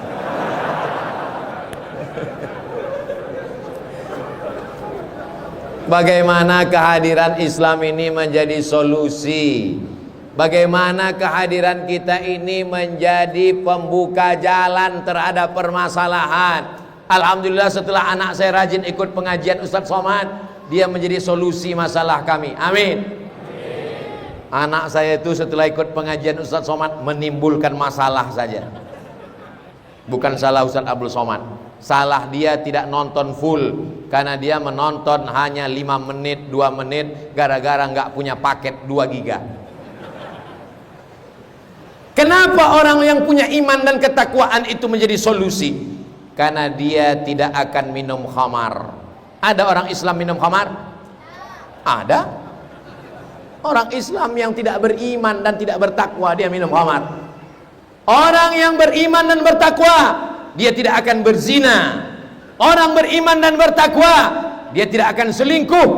Bagaimana kehadiran Islam ini menjadi solusi Bagaimana kehadiran kita ini menjadi pembuka jalan terhadap permasalahan. Alhamdulillah setelah anak saya rajin ikut pengajian Ustadz Somad, dia menjadi solusi masalah kami. Amin. Anak saya itu setelah ikut pengajian Ustadz Somad menimbulkan masalah saja. Bukan salah Ustadz Abdul Somad, salah dia tidak nonton full, karena dia menonton hanya 5 menit 2 menit gara-gara nggak punya paket 2 giga. Kenapa orang yang punya iman dan ketakwaan itu menjadi solusi? Karena dia tidak akan minum khamar. Ada orang Islam minum khamar? Ada. Orang Islam yang tidak beriman dan tidak bertakwa dia minum khamar. Orang yang beriman dan bertakwa dia tidak akan berzina. Orang beriman dan bertakwa dia tidak akan selingkuh.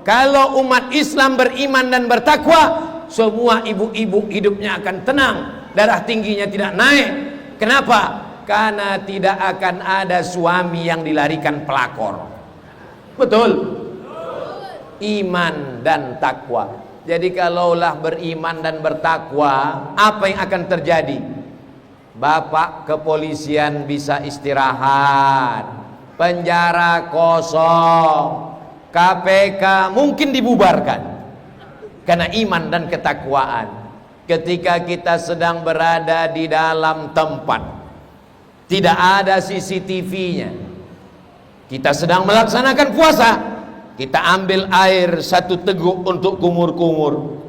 Kalau umat Islam beriman dan bertakwa, semua ibu-ibu hidupnya akan tenang, darah tingginya tidak naik. Kenapa? Karena tidak akan ada suami yang dilarikan pelakor. Betul? Iman dan takwa. Jadi kalaulah beriman dan bertakwa, apa yang akan terjadi? Bapak kepolisian bisa istirahat, penjara kosong, KPK mungkin dibubarkan karena iman dan ketakwaan. Ketika kita sedang berada di dalam tempat tidak ada CCTV-nya, kita sedang melaksanakan puasa, kita ambil air 1 teguk untuk kumur-kumur,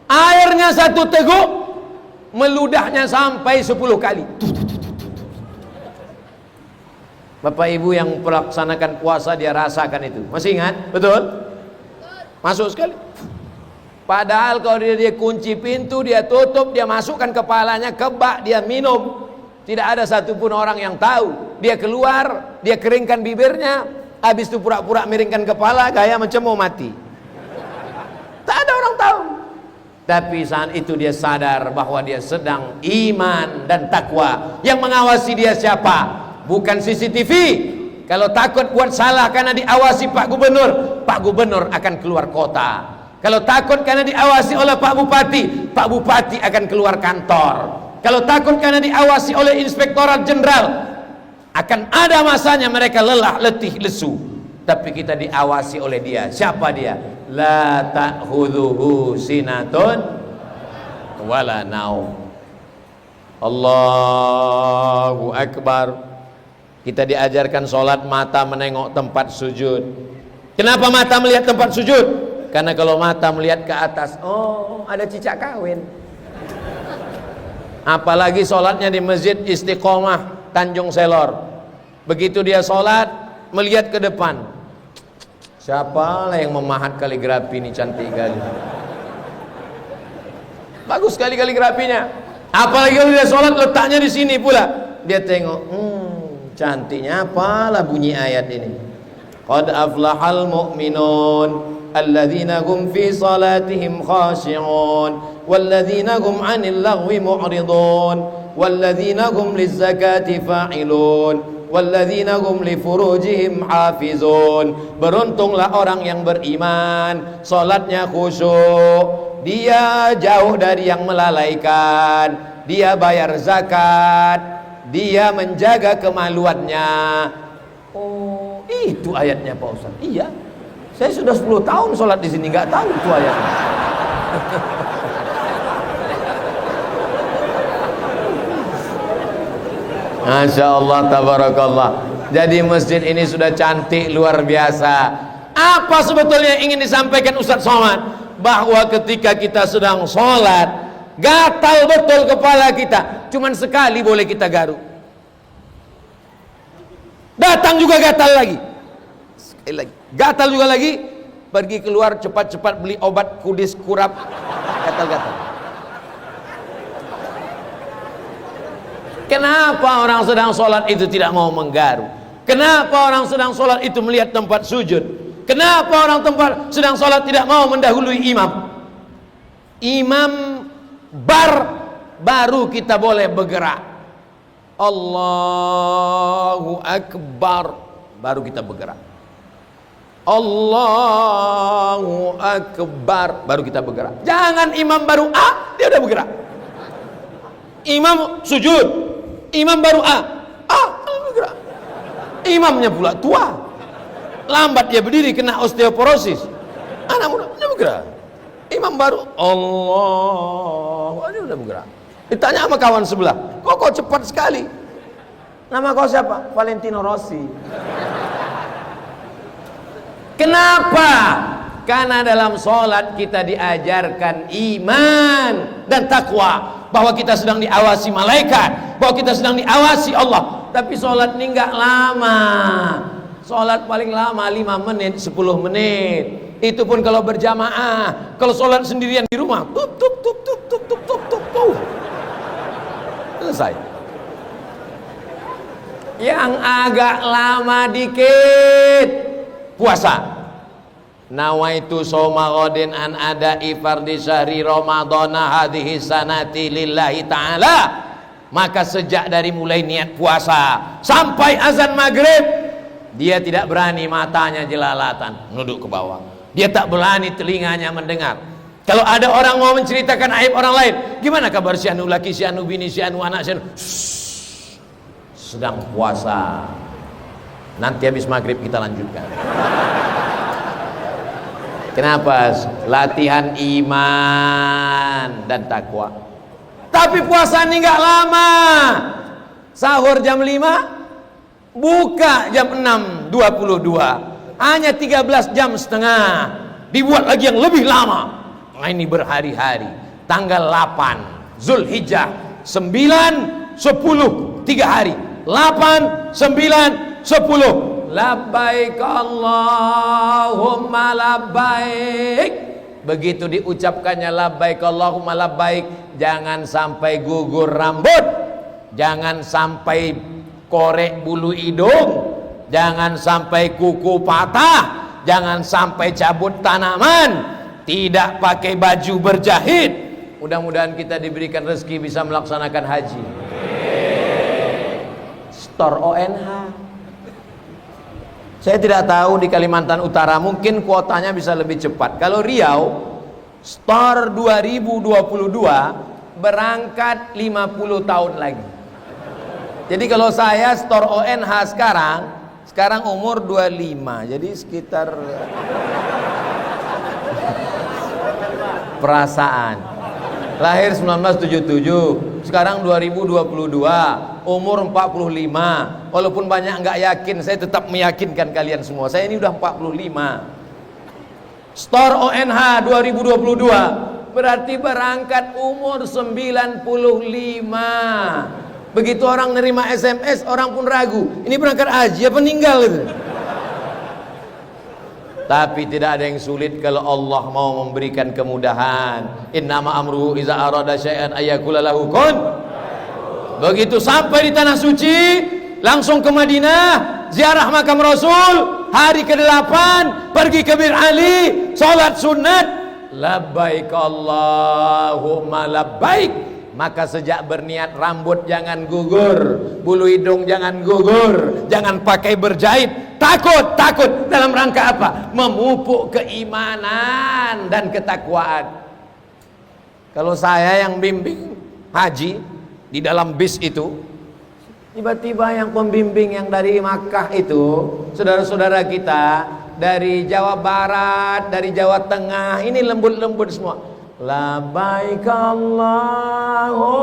airnya 1 teguk meludahnya sampai 10 kali. Bapak ibu yang melaksanakan puasa dia rasakan itu. Masih ingat? Betul? Masuk sekali. Padahal kalau dia kunci pintu, dia tutup, dia masukkan kepalanya ke bak, dia minum, tidak ada satupun orang yang tahu. Dia keluar, dia keringkan bibirnya, habis itu pura-pura miringkan kepala, gaya macam mau mati. Tak ada orang tahu. Tapi saat itu dia sadar bahwa dia sedang iman dan takwa. Yang mengawasi dia siapa? Bukan CCTV. Kalau takut buat salah karena diawasi Pak Gubernur akan keluar kota. Kalau takut karena diawasi oleh Pak Bupati akan keluar kantor. Kalau takut karena diawasi oleh Inspektorat Jenderal, akan ada masanya mereka lelah, letih, lesu. Tapi kita diawasi oleh dia. Siapa dia? La ta'khudhuhu sinatun wala naum. Allahu Akbar. Kita diajarkan sholat mata menengok tempat sujud. Kenapa mata melihat tempat sujud? Karena kalau mata melihat ke atas, oh ada cicak kawin. Apalagi sholatnya di Masjid Istiqomah Tanjung Selor. Begitu dia sholat, melihat ke depan, siapa lah yang memahat kaligrafi ini, cantik kali. Bagus sekali kaligrafinya. Apalagi kalau dia sholat letaknya di sini pula. Dia tengok, cantiknya apalah bunyi ayat ini. Qad aflahal mu'minun alladzina hum fi salatihim khashi'un walladzina hum 'anil laghwi mu'ridun walladzina hum lizzakati fa'ilun walladzina hum li furujihim hafizun. Beruntunglah orang yang beriman, salatnya khusyuk, dia jauh dari yang melalaikan, dia bayar zakat, dia menjaga kemaluannya. Oh, itu ayatnya Pak Ustaz. Iya. Saya sudah 10 tahun sholat di sini nggak tahu itu ayatnya. Masya Allah, tabarakallah. Jadi masjid ini sudah cantik luar biasa. Apa sebetulnya yang ingin disampaikan Ustadz Somad? Bahwa ketika kita sedang sholat, gatal betul kepala kita. Cuman sekali boleh kita garuk. Datang juga gatal lagi. Sekali lagi. Gatal juga lagi. Pergi keluar cepat-cepat beli obat kudis kurap. Gatal-gatal. Kenapa orang sedang sholat itu tidak mau menggaruk? Kenapa orang sedang sholat itu melihat tempat sujud? Kenapa orang sedang sholat tidak mau mendahului imam? Imam baru kita boleh bergerak. Allahu Akbar, baru kita bergerak. Allahu Akbar, baru kita bergerak. Jangan imam baru dia udah bergerak. Imam sujud, imam baru bergerak. Imamnya pula tua, lambat dia berdiri, kena osteoporosis. Anak muda dia bergerak. Imam baru Allah, dia udah bergerak. Ditanya sama kawan sebelah, kok cepat sekali? Nama kau siapa? Valentino Rossi. Kenapa? Karena dalam sholat kita diajarkan iman dan takwa, bahwa kita sedang diawasi malaikat, bahwa kita sedang diawasi Allah. Tapi sholat ini nggak lama. Sholat paling lama 5 menit, 10 menit. Itu pun kalau berjamaah. Kalau sholat sendirian di rumah, selesai. Yang agak lama dikit, puasa. Nawaitu soma ghadin an ada'i fardhi syahri ramadhana hadhihi sanati lillahi ta'ala. Maka sejak dari mulai niat puasa sampai azan maghrib, dia tidak berani matanya jelalatan menunduk ke bawah. Dia tak berani telinganya mendengar. Kalau ada orang mau menceritakan aib orang lain, gimana kabar si anu laki, si anu bini, si anu anak, si anu, sedang puasa. Nanti habis maghrib kita lanjutkan. Kenapa? Latihan iman dan takwa. Tapi puasa ini nggak lama. Sahur jam 5, buka jam 6.22. Hanya 13 jam setengah. Dibuat lagi yang lebih lama. Nah, ini berhari-hari. Tanggal 8 Zulhijjah, 9, 10, 3 hari. 8, 9, 10. Labbaik Allahumma labbaik. Begitu diucapkannya labbaik Allahumma labbaik, jangan sampai gugur rambut, jangan sampai korek bulu hidung, jangan sampai kuku patah, jangan sampai cabut tanaman, tidak pakai baju berjahit. Mudah-mudahan kita diberikan rezeki bisa melaksanakan haji. Store ONH. Saya tidak tahu di Kalimantan Utara, mungkin kuotanya bisa lebih cepat. Kalau Riau, store 2022 berangkat 50 tahun lagi. Jadi kalau saya store ONH sekarang umur 25, jadi sekitar perasaan. Lahir 1977, sekarang 2022, umur 45. Walaupun banyak nggak yakin, saya tetap meyakinkan kalian semua. Saya ini udah 45. Store ONH 2022 berarti berangkat umur 95. Begitu orang nerima SMS, orang pun ragu, ini berangkat haji apa meninggal itu. Tapi tidak ada yang sulit kalau Allah mau memberikan kemudahan. Innama amruhu iza arada syai'an ayyakula lahu kun. Begitu sampai di tanah suci, langsung ke Madinah, ziarah makam Rasul, hari ke-8, pergi ke Bir Ali, sholat sunat, labbaik Allahumma labbaik. Maka sejak berniat, rambut jangan gugur, bulu hidung jangan gugur, jangan pakai berjahit. Takut dalam rangka apa? Memupuk keimanan dan ketakwaan. Kalau saya yang bimbing haji di dalam bis itu, tiba-tiba yang pembimbing yang dari Makkah itu, saudara-saudara kita dari Jawa Barat, dari Jawa Tengah, ini lembut-lembut semua. Labbaik Allahumma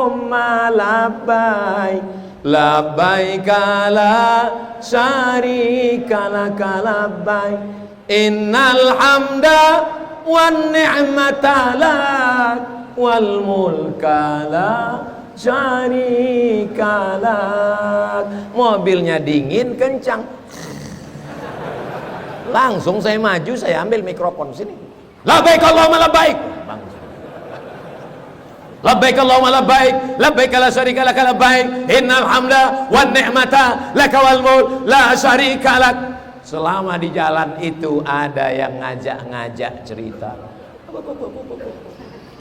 labbaik, labbaik la syarika laka labbaik, innal hamda wan ni'mata lak wal mulka la syarika lak. Mobilnya dingin kencang, langsung saya maju, saya ambil mikrofon sini, labbaik Allahumma labbaik, labbaik Allahumma labbaik, labbaik la syarika laka labbaik, innal hamda wan ni'mata laka wal mulk la syarika lak. Selama di jalan itu ada yang ngajak-ngajak cerita.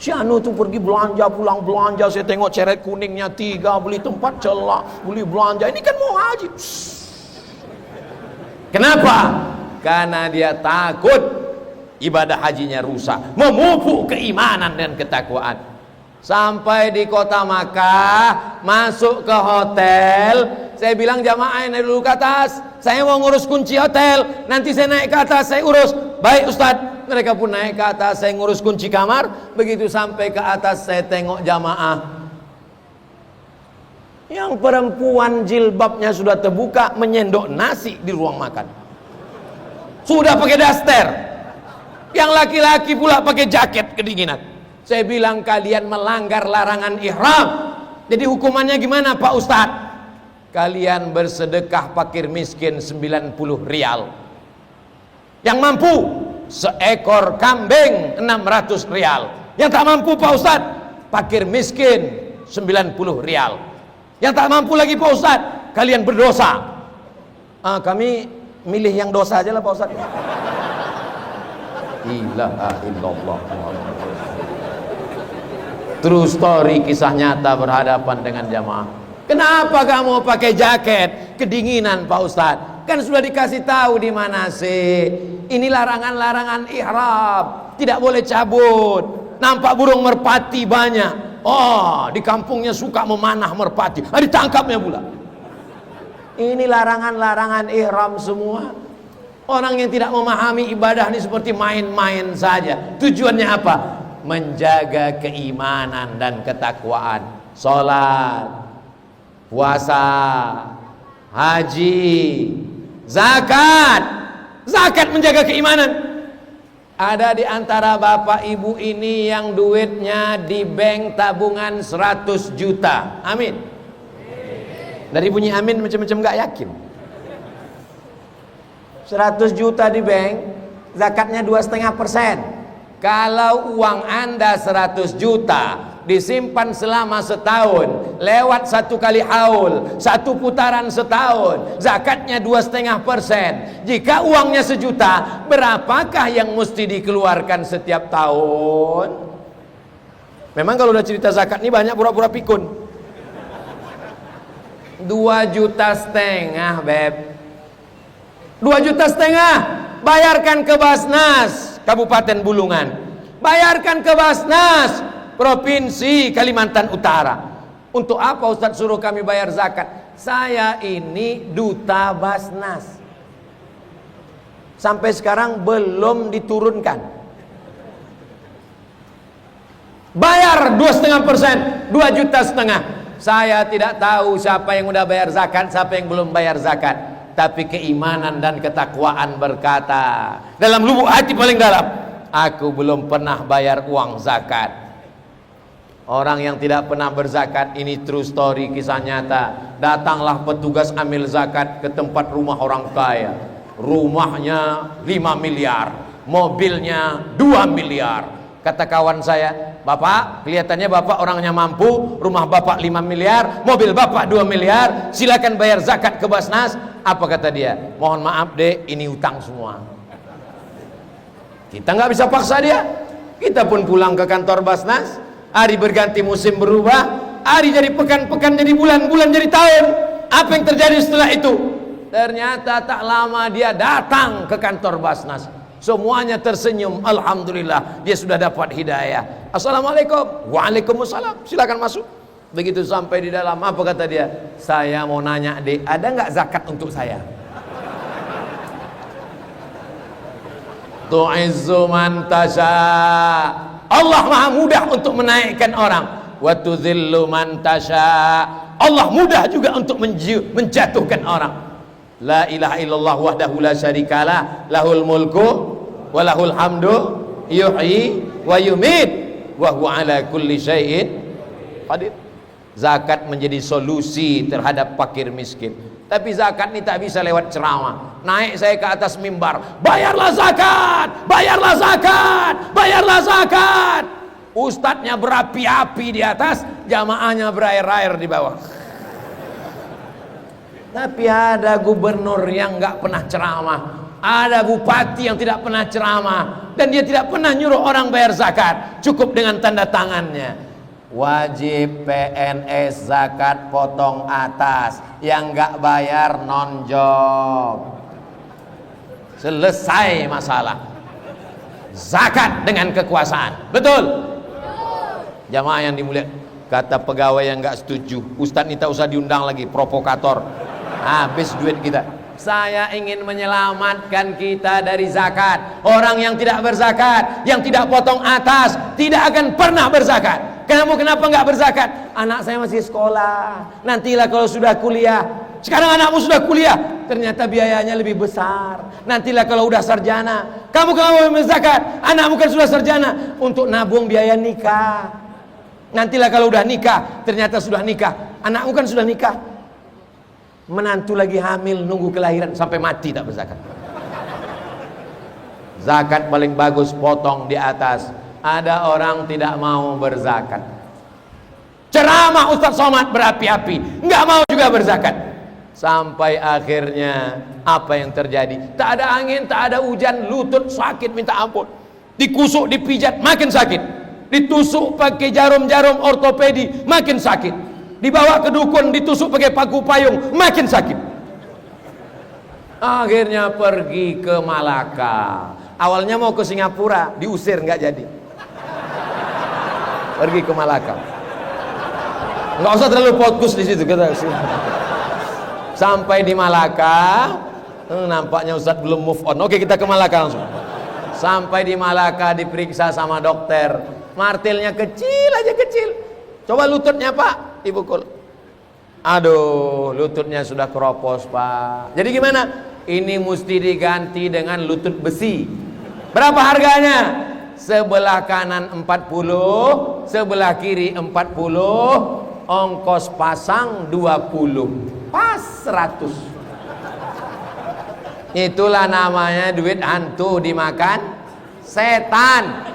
Si anu tuh pergi belanja, pulang belanja, saya tengok ceret kuningnya 3, beli tempat celak, beli belanja. Ini kan mau haji. Kenapa? karena dia takut ibadah hajinya rusak, memupuk keimanan dan ketakwaan. Sampai di kota Makkah, masuk ke hotel, saya bilang jamaah naik dulu ke atas, saya mau ngurus kunci hotel, nanti saya naik ke atas, saya urus. Baik Ustadz. Mereka pun naik ke atas, saya ngurus kunci kamar. Begitu sampai ke atas, saya tengok jamaah yang perempuan jilbabnya sudah terbuka menyendok nasi di ruang makan, sudah pakai daster. Yang laki-laki pula pakai jaket kedinginan. Saya bilang kalian melanggar larangan ihram. Jadi hukumannya gimana Pak Ustadz? Kalian bersedekah fakir miskin 90 rial. Yang mampu seekor kambing 600 rial. Yang tak mampu Pak Ustadz, fakir miskin 90 rial. Yang tak mampu lagi Pak Ustadz, kalian berdosa. Kami milih yang dosa aja lah Pak Ustadz. Ilaha illallah. True story, kisah nyata berhadapan dengan jamaah. Kenapa kamu pakai jaket? Kedinginan Pak Ustadz. Kan sudah dikasih tahu di mana sih? Ini larangan-larangan ihram. Tidak boleh cabut. Nampak burung merpati banyak. Oh, di kampungnya suka memanah merpati. Ditangkapnya pula. Ini larangan-larangan ihram semua. Orang yang tidak memahami ibadah ini seperti main-main saja. Tujuannya apa? Menjaga keimanan dan ketakwaan. Salat, puasa, haji, zakat. Zakat menjaga keimanan. Ada di antara bapak ibu ini yang duitnya di bank tabungan 100 juta. Amin. Dari bunyi amin macam-macam gak yakin. 100 juta di bank, zakatnya 2,5%. Kalau uang Anda 100 juta disimpan selama setahun, lewat 1 kali haul, 1 putaran setahun, zakatnya 2,5%. Jika uangnya 1 juta, berapakah yang mesti dikeluarkan setiap tahun? Memang kalau udah cerita zakat ini banyak pura-pura pikun. 2,5 juta beb. 2,5 juta, bayarkan ke Basnas Kabupaten Bulungan, bayarkan ke Basnas Provinsi Kalimantan Utara. Untuk apa Ustadz suruh kami bayar zakat? Saya ini duta Basnas, sampai sekarang belum diturunkan. Bayar 2,5%, 2,5 juta. Saya tidak tahu siapa yang udah bayar zakat, siapa yang belum bayar zakat. Tapi keimanan dan ketakwaan berkata dalam lubuk hati paling dalam, aku belum pernah bayar uang zakat. Orang yang tidak pernah berzakat, ini true story, kisah nyata. Datanglah petugas ambil zakat ke tempat rumah orang kaya. Rumahnya 5 miliar, mobilnya 2 miliar. Kata kawan saya, Bapak, kelihatannya Bapak orangnya mampu, rumah Bapak 5 miliar, mobil Bapak 2 miliar, silakan bayar zakat ke Basnas. Apa kata dia? Mohon maaf dek, ini utang semua. Kita nggak bisa paksa dia. Kita pun pulang ke kantor Basnas. Hari berganti musim berubah, hari jadi pekan-pekan jadi bulan, bulan jadi tahun. Apa yang terjadi setelah itu? Ternyata tak lama dia datang ke kantor Basnas. Semuanya tersenyum, alhamdulillah dia sudah dapat hidayah. Assalamualaikum. Waalaikumsalam. Silakan masuk. Begitu sampai di dalam, apa kata dia? Saya mau nanya dek, ada nggak zakat untuk saya? Tu'izzu man tasha. Allah maha mudah untuk menaikkan orang. Wa tudzillu man tasha. Allah mudah juga untuk menjatuhkan orang. La ilaha illallah wahdahu la syarikalah, lahul mulku wa lahul hamdu yuhyi wa yumit wa huwa ala kulli syai'in qadir. Zakat menjadi solusi terhadap fakir miskin. Tapi zakat ini tak bisa lewat ceramah. Naik saya ke atas mimbar, bayarlah zakat, bayarlah zakat, bayarlah zakat. Ustadznya berapi-api di atas, jamaahnya berair-air di bawah. Tapi ada gubernur yang nggak pernah ceramah, ada bupati yang tidak pernah ceramah, dan dia tidak pernah nyuruh orang bayar zakat, cukup dengan tanda tangannya. Wajib PNS zakat potong atas, yang nggak bayar non job. selesai masalah. Zakat dengan kekuasaan, betul? Jamaah yang dimuliakan, kata pegawai yang nggak setuju, Ustadz ini tak usah diundang lagi, provokator, habis duit kita. Saya ingin menyelamatkan kita dari zakat. Orang yang tidak berzakat, yang tidak potong atas, tidak akan pernah berzakat. Kenapa nggak berzakat? Anak saya masih sekolah, nantilah kalau sudah kuliah. Sekarang anakmu sudah kuliah, ternyata biayanya lebih besar. Nantilah kalau udah sarjana. Kamu kalau mau berzakat, anakmu kan sudah sarjana, untuk nabung biaya nikah. Nantilah kalau udah nikah, ternyata sudah nikah, anakmu kan sudah nikah. Menantu lagi hamil, nunggu kelahiran sampai mati tak berzakat. Zakat paling bagus potong di atas. Ada orang tidak mau berzakat. Ceramah Ustaz Somad berapi-api, nggak mau juga berzakat. Sampai akhirnya apa yang terjadi? Tak ada angin, tak ada hujan, lutut sakit minta ampun. Dikusuk, dipijat, makin sakit. Ditusuk pakai jarum-jarum ortopedi, makin sakit. Dibawa ke dukun, ditusuk pakai paku payung, makin sakit. Akhirnya pergi ke Malaka. Awalnya mau ke Singapura, diusir nggak jadi. Pergi ke Malaka. Nggak usah terlalu fokus di situ, kata. Sampai di Malaka, nampaknya Ustaz belum move on. Oke, kita ke Malaka langsung. Sampai di Malaka diperiksa sama dokter. Martilnya kecil aja, kecil. Coba lututnya Pak, dipukul. Aduh, lututnya sudah keropos Pak. Jadi gimana? Ini mesti diganti dengan lutut besi. Berapa harganya? Sebelah kanan 40, sebelah kiri 40, ongkos pasang 20. Pas 100. Itulah namanya duit hantu dimakan setan.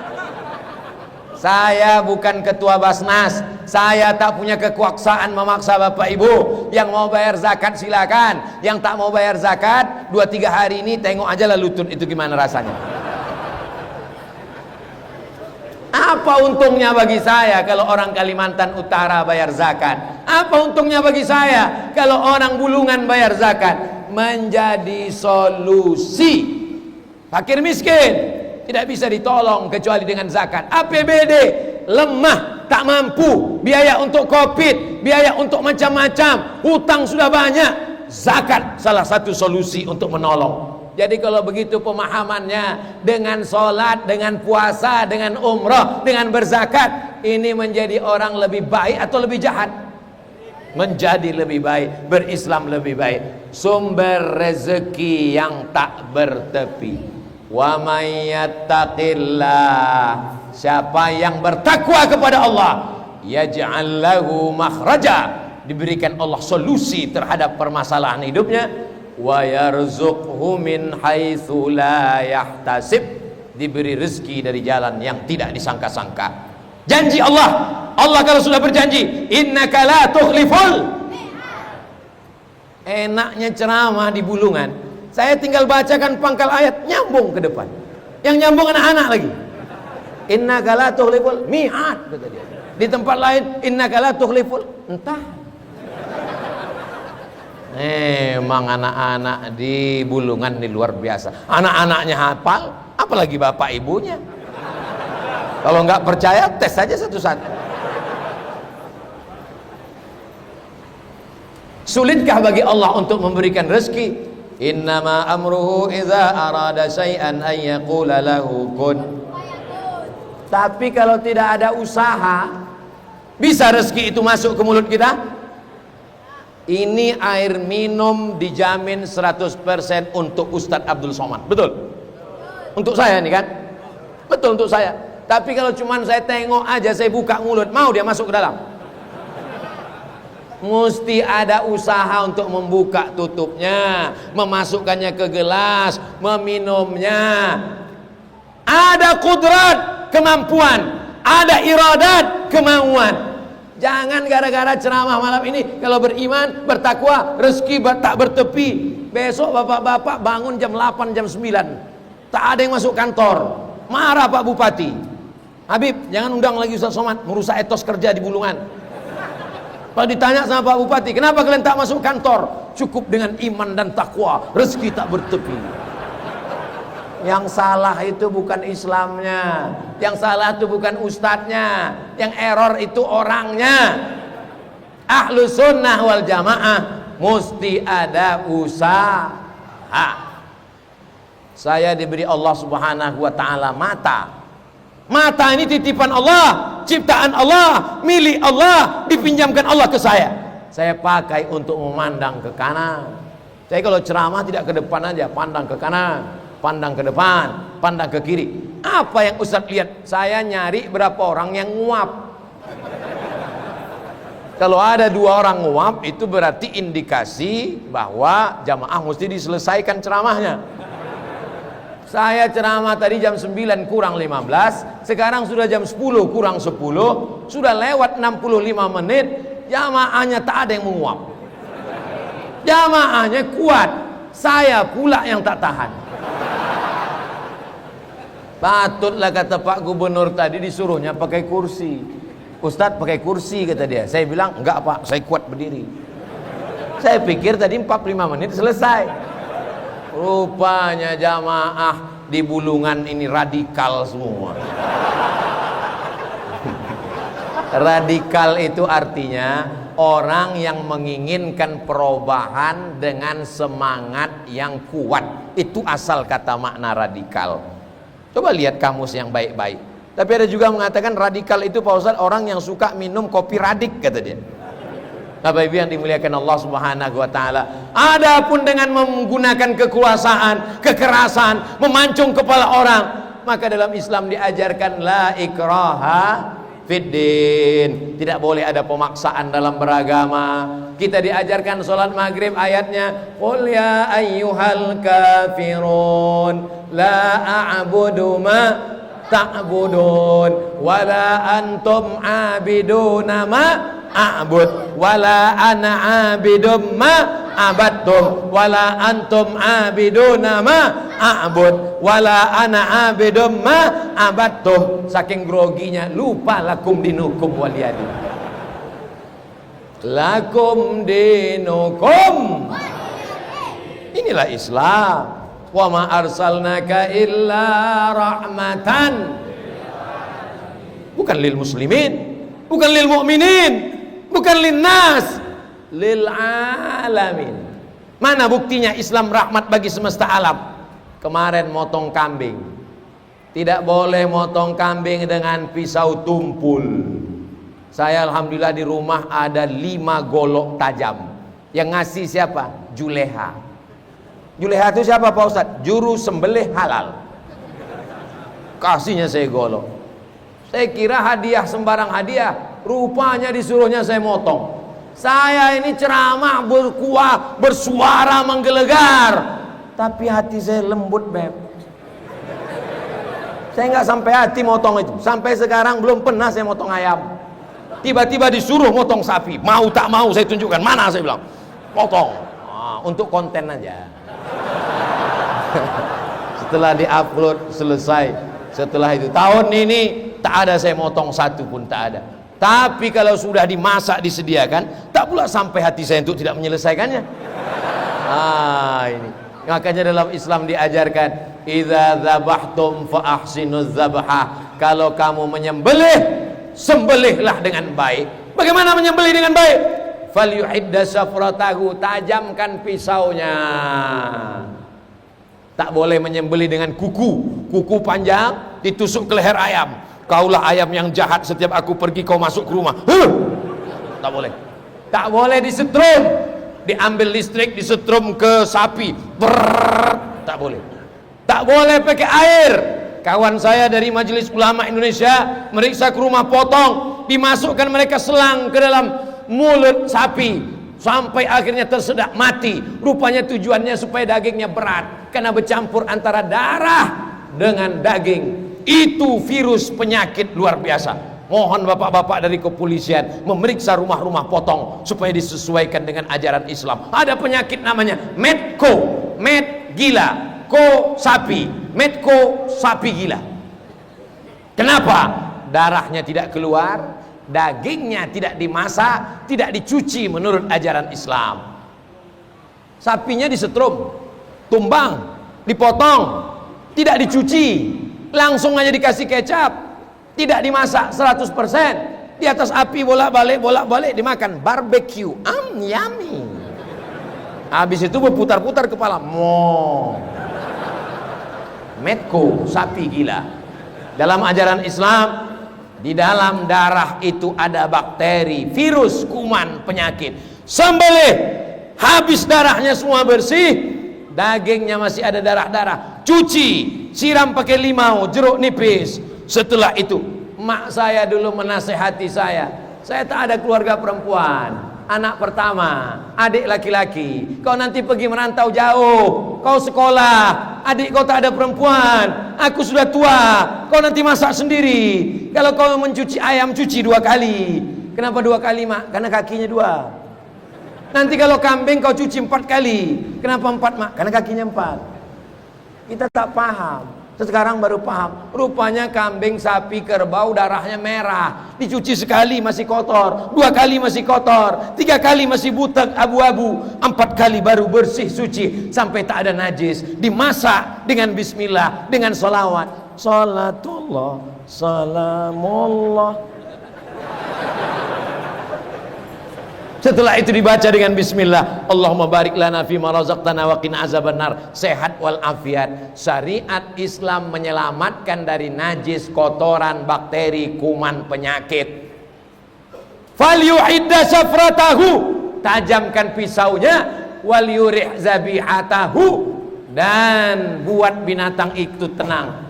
Saya bukan ketua Basnas, saya tak punya kekuasaan memaksa Bapak Ibu. Yang mau bayar zakat silakan, yang tak mau bayar zakat 2-3 hari ini tengok aja lah lutut itu gimana rasanya. Apa untungnya bagi saya kalau orang Kalimantan Utara bayar zakat? Apa untungnya bagi saya kalau orang Bulungan bayar zakat? Menjadi solusi. Fakir miskin tidak bisa ditolong kecuali dengan zakat. APBD lemah, tak mampu, biaya untuk Covid, biaya untuk macam-macam, hutang sudah banyak. Zakat salah satu solusi untuk menolong. Jadi kalau begitu pemahamannya, dengan sholat, dengan puasa, dengan umrah, dengan berzakat, ini menjadi orang lebih baik atau lebih jahat? Menjadi lebih baik, berislam lebih baik. Sumber rezeki yang tak bertepi. Wa may yattaqillah, siapa yang bertakwa kepada Allah, yaj'al lahu makhraja, diberikan Allah solusi terhadap permasalahan hidupnya. Wa yarzuqhu min haitsu la yahtasib, diberi rezeki dari jalan yang tidak disangka-sangka. Janji Allah, Allah kalau sudah berjanji, innaka la tukhliful. Enaknya ceramah di Bulungan, saya tinggal bacakan pangkal ayat, nyambung ke depan. Yang nyambung anak-anak lagi. Innaka la tukhliful mi'ad, kata dia. Di tempat lain, innaka la tukhliful, entah. Memang anak-anak di Bulungan ini luar biasa. Anak-anaknya hafal, apalagi bapak ibunya. Kalau nggak percaya, tes saja satu-satu. Sulitkah bagi Allah untuk memberikan rezeki? Innama amruhu idza arada syai'an ay yaqula lahu kun. Tapi kalau tidak ada usaha, bisa rezeki itu masuk ke mulut kita? Ini air minum dijamin 100% untuk Ustadz Abdul Somad. Betul? Untuk saya nih kan? Betul untuk saya. Tapi kalau cuman saya tengok aja, saya buka mulut, mau dia masuk ke dalam? Mesti ada usaha untuk membuka tutupnya, memasukkannya ke gelas, meminumnya. Ada kudrat, kemampuan. Ada iradat, kemauan. Jangan gara-gara ceramah malam ini, kalau beriman, bertakwa, rezeki tak bertepi. Besok bapak-bapak bangun jam 8, jam 9, tak ada yang masuk kantor. Marah Pak Bupati. Habib, jangan undang lagi Ustaz Somad, merusak etos kerja di Bulungan. Kalau ditanya sama Pak Bupati, kenapa kalian tak masuk kantor? Cukup dengan iman dan takwa, rezeki tak bertepi. Yang salah itu bukan Islamnya, yang salah itu bukan ustadznya, yang error itu orangnya. Ahlu sunnah wal jamaah mesti ada usaha. Saya diberi Allah subhanahu wa ta'ala mata. Mata ini titipan Allah, ciptaan Allah, milik Allah, dipinjamkan Allah ke saya. Saya pakai untuk memandang ke kanan. Saya kalau ceramah tidak ke depan aja, pandang ke kanan, pandang ke depan, pandang ke kiri. Apa yang Ustaz lihat? Saya nyari berapa orang yang nguap. Kalau ada 2 orang nguap, itu berarti indikasi bahwa jamaah mesti diselesaikan ceramahnya. Saya ceramah tadi jam 9 kurang 15, sekarang sudah jam 10 kurang 10, sudah lewat 65 menit, jamaahnya tak ada yang menguap. Jamaahnya kuat, saya pula yang tak tahan. Patutlah kata Pak Gubernur tadi disuruhnya pakai kursi. Ustadz pakai kursi kata dia. Saya bilang enggak Pak, saya kuat berdiri. Saya pikir tadi 45 menit selesai. Rupanya jamaah di Bulungan ini radikal semua. Radikal itu artinya orang yang menginginkan perubahan dengan semangat yang kuat. Itu asal kata makna radikal. Coba lihat kamus yang baik-baik. Tapi ada juga mengatakan radikal itu Pak Ustadz orang yang suka minum kopi radik kata dia. Bapak Ibu yang dimuliakan Allah Subhanahu wa taala. Adapun dengan menggunakan kekuasaan, kekerasan, memancung kepala orang, maka dalam Islam diajarkan la ikraha fiddin. Tidak boleh ada pemaksaan dalam beragama. Kita diajarkan salat maghrib ayatnya qul ya ayyuhal kafirun la a'budu ma ta'budun wala antum abiduna ma a'bud wala ana abidum ma abadtum wala antum abiduna ma a'bud wala ana abidum ma abadtum. Saking groginya lupa lakum dinukum waliyadin. Lakum dinukum. Inilah Islam. Wa ma arsalnaka illa rahmatan, bukan lil muslimin, bukan lil mu'minin, bukan lil nas, lil alamin. Mana buktinya Islam rahmat bagi semesta alam? Kemarin motong kambing, tidak boleh motong kambing dengan pisau tumpul. Saya alhamdulillah di rumah ada 5 golok tajam. Yang ngasih siapa? Juleha. Juleha itu siapa Pak Ustadz? Juru sembelih halal. Kasihnya saya golok. Saya kira hadiah sembarang hadiah, rupanya disuruhnya saya motong. Saya ini ceramah berkuah, bersuara menggelegar, tapi hati saya lembut beb. Saya nggak sampai hati motong itu. Sampai sekarang belum pernah saya motong ayam. Tiba-tiba disuruh motong sapi, mau tak mau saya tunjukkan. Mana saya bilang, potong. Untuk konten aja. Setelah diupload selesai, setelah itu tahun ini tak ada saya motong satu pun, tak ada. Tapi kalau sudah dimasak disediakan, tak pula sampai hati saya untuk tidak menyelesaikannya. Ini makanya dalam Islam diajarkan idza dzabhtum fa ahsinuz dzabha. Kalau kamu menyembelih, sembelihlah dengan baik. Bagaimana menyembelih dengan baik? Falyuhidda safratahu, tajamkan pisaunya. Tak boleh menyembelih dengan kuku panjang ditusuk ke leher ayam. Kaulah ayam yang jahat, setiap aku pergi kau masuk ke rumah. Tak boleh. Tak boleh disetrum, diambil listrik disetrum ke sapi. Tak boleh. Tak boleh pakai air. Kawan saya dari Majelis Ulama Indonesia meriksa ke rumah potong, dimasukkan mereka selang ke dalam mulut sapi sampai akhirnya tersedak mati. Rupanya tujuannya supaya dagingnya berat karena bercampur antara darah dengan daging. Itu virus penyakit luar biasa. Mohon bapak-bapak dari kepolisian memeriksa rumah-rumah potong supaya disesuaikan dengan ajaran Islam. Ada penyakit namanya medco, med gila, ko sapi, medco sapi gila. Kenapa? Darahnya tidak keluar, dagingnya tidak dimasak, tidak dicuci menurut ajaran Islam. Sapinya disetrum, tumbang, dipotong, tidak dicuci, langsung aja dikasih kecap, tidak dimasak 100%, di atas api bolak-balik dimakan, barbecue, yummy. Habis itu berputar-putar kepala, Medco, sapi gila. Dalam ajaran Islam, di dalam darah itu ada bakteri, virus, kuman, penyakit. Sembelih, habis darahnya semua bersih, dagingnya masih ada darah-darah, cuci, siram pakai limau, jeruk nipis. Setelah itu, mak saya dulu menasehati saya tak ada keluarga perempuan, anak pertama, adik laki-laki. Kau nanti pergi merantau jauh, kau sekolah, adik kau tak ada perempuan, aku sudah tua, kau nanti masak sendiri. Kalau kau mencuci ayam, cuci 2 kali. Kenapa 2 kali, mak? Karena kakinya 2. Nanti kalau kambing kau cuci 4 kali. Kenapa 4, mak? Karena kakinya 4. Kita tak paham. Sekarang baru paham. Rupanya kambing, sapi, kerbau darahnya merah. Dicuci sekali masih kotor, 2 kali masih kotor, 3 kali masih butek abu-abu, 4 kali baru bersih suci sampai tak ada najis. Dimasak dengan bismillah, dengan salawat. Salatullah, salamullah. Setelah itu dibaca dengan bismillah, Allahumma barik lana fima razaqtana wa qina azabannar. Sehat wal afiat. Syariat Islam menyelamatkan dari najis, kotoran, bakteri, kuman, penyakit. Falyuhidda syafratahu, tajamkan pisaunya, wal yurih zabihatahu, dan buat binatang itu tenang.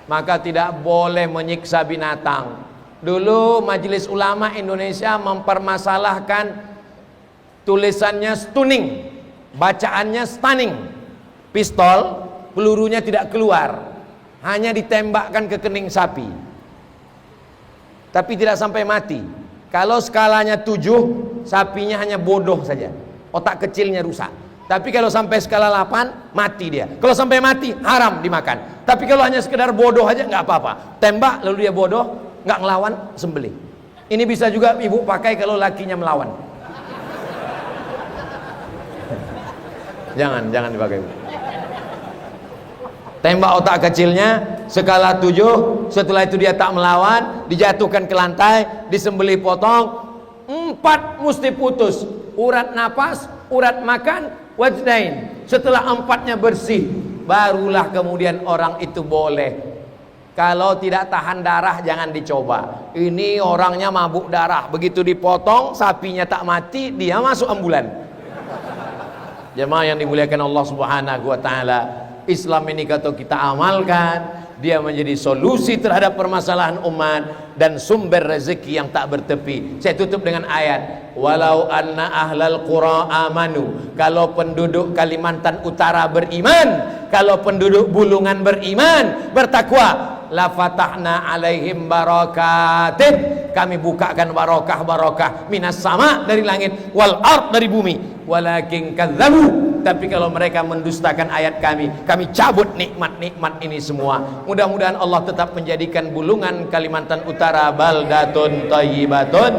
Maka tidak boleh menyiksa binatang. Dulu Majelis Ulama Indonesia mempermasalahkan tulisannya stunning, bacaannya stunning. Pistol, pelurunya tidak keluar, hanya ditembakkan ke kening sapi, tapi tidak sampai mati. Kalau skalanya 7, sapinya hanya bodoh saja, otak kecilnya rusak. Tapi kalau sampai skala 8, mati dia. Kalau sampai mati, haram dimakan. Tapi kalau hanya sekedar bodoh aja, nggak apa-apa. Tembak lalu dia bodoh, nggak ngelawan, sembelih. Ini bisa juga ibu pakai kalau lakinya melawan. Jangan dipakai. Tembak otak kecilnya skala 7, setelah itu dia tak melawan, dijatuhkan ke lantai, disembelih potong, 4 mesti putus. Urat napas, urat makan, wajdain. Setelah 4-nya bersih, barulah kemudian orang itu boleh. Kalau tidak tahan darah jangan dicoba. Ini orangnya mabuk darah, begitu dipotong sapinya tak mati, dia masuk ambulan. Jemaah yang dimuliakan Allah Subhanahu wa taala, Islam ini kalau kita amalkan, dia menjadi solusi terhadap permasalahan umat dan sumber rezeki yang tak bertepi. Saya tutup dengan ayat, walau anna ahlal qura amanu, kalau penduduk Kalimantan Utara beriman, kalau penduduk Bulungan beriman, bertakwa, la fatahna alaihim barakatin, kami bukakan barokah minas sama, dari langit, wal ard, dari bumi. Walakin kadzabu, tapi kalau mereka mendustakan ayat kami cabut nikmat-nikmat ini semua. Mudah-mudahan Allah tetap menjadikan Bulungan Kalimantan Utara baldatun thayyibatun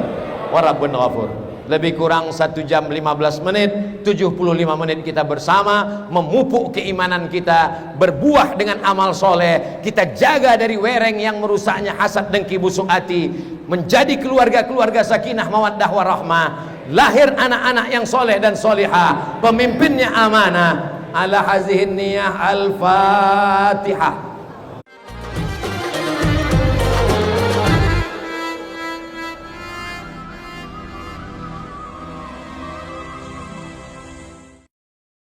wa rabbun ghafur. Lebih kurang 1 jam 15 menit, 75 menit kita bersama memupuk keimanan kita, berbuah dengan amal soleh. Kita jaga dari wereng yang merusaknya hasad, dengki, busuk hati, menjadi keluarga-keluarga sakinah, mawaddah, warahmah. Lahir anak-anak yang soleh dan solihah, pemimpinnya amanah. Ala hazihin niyah, al-fatihah.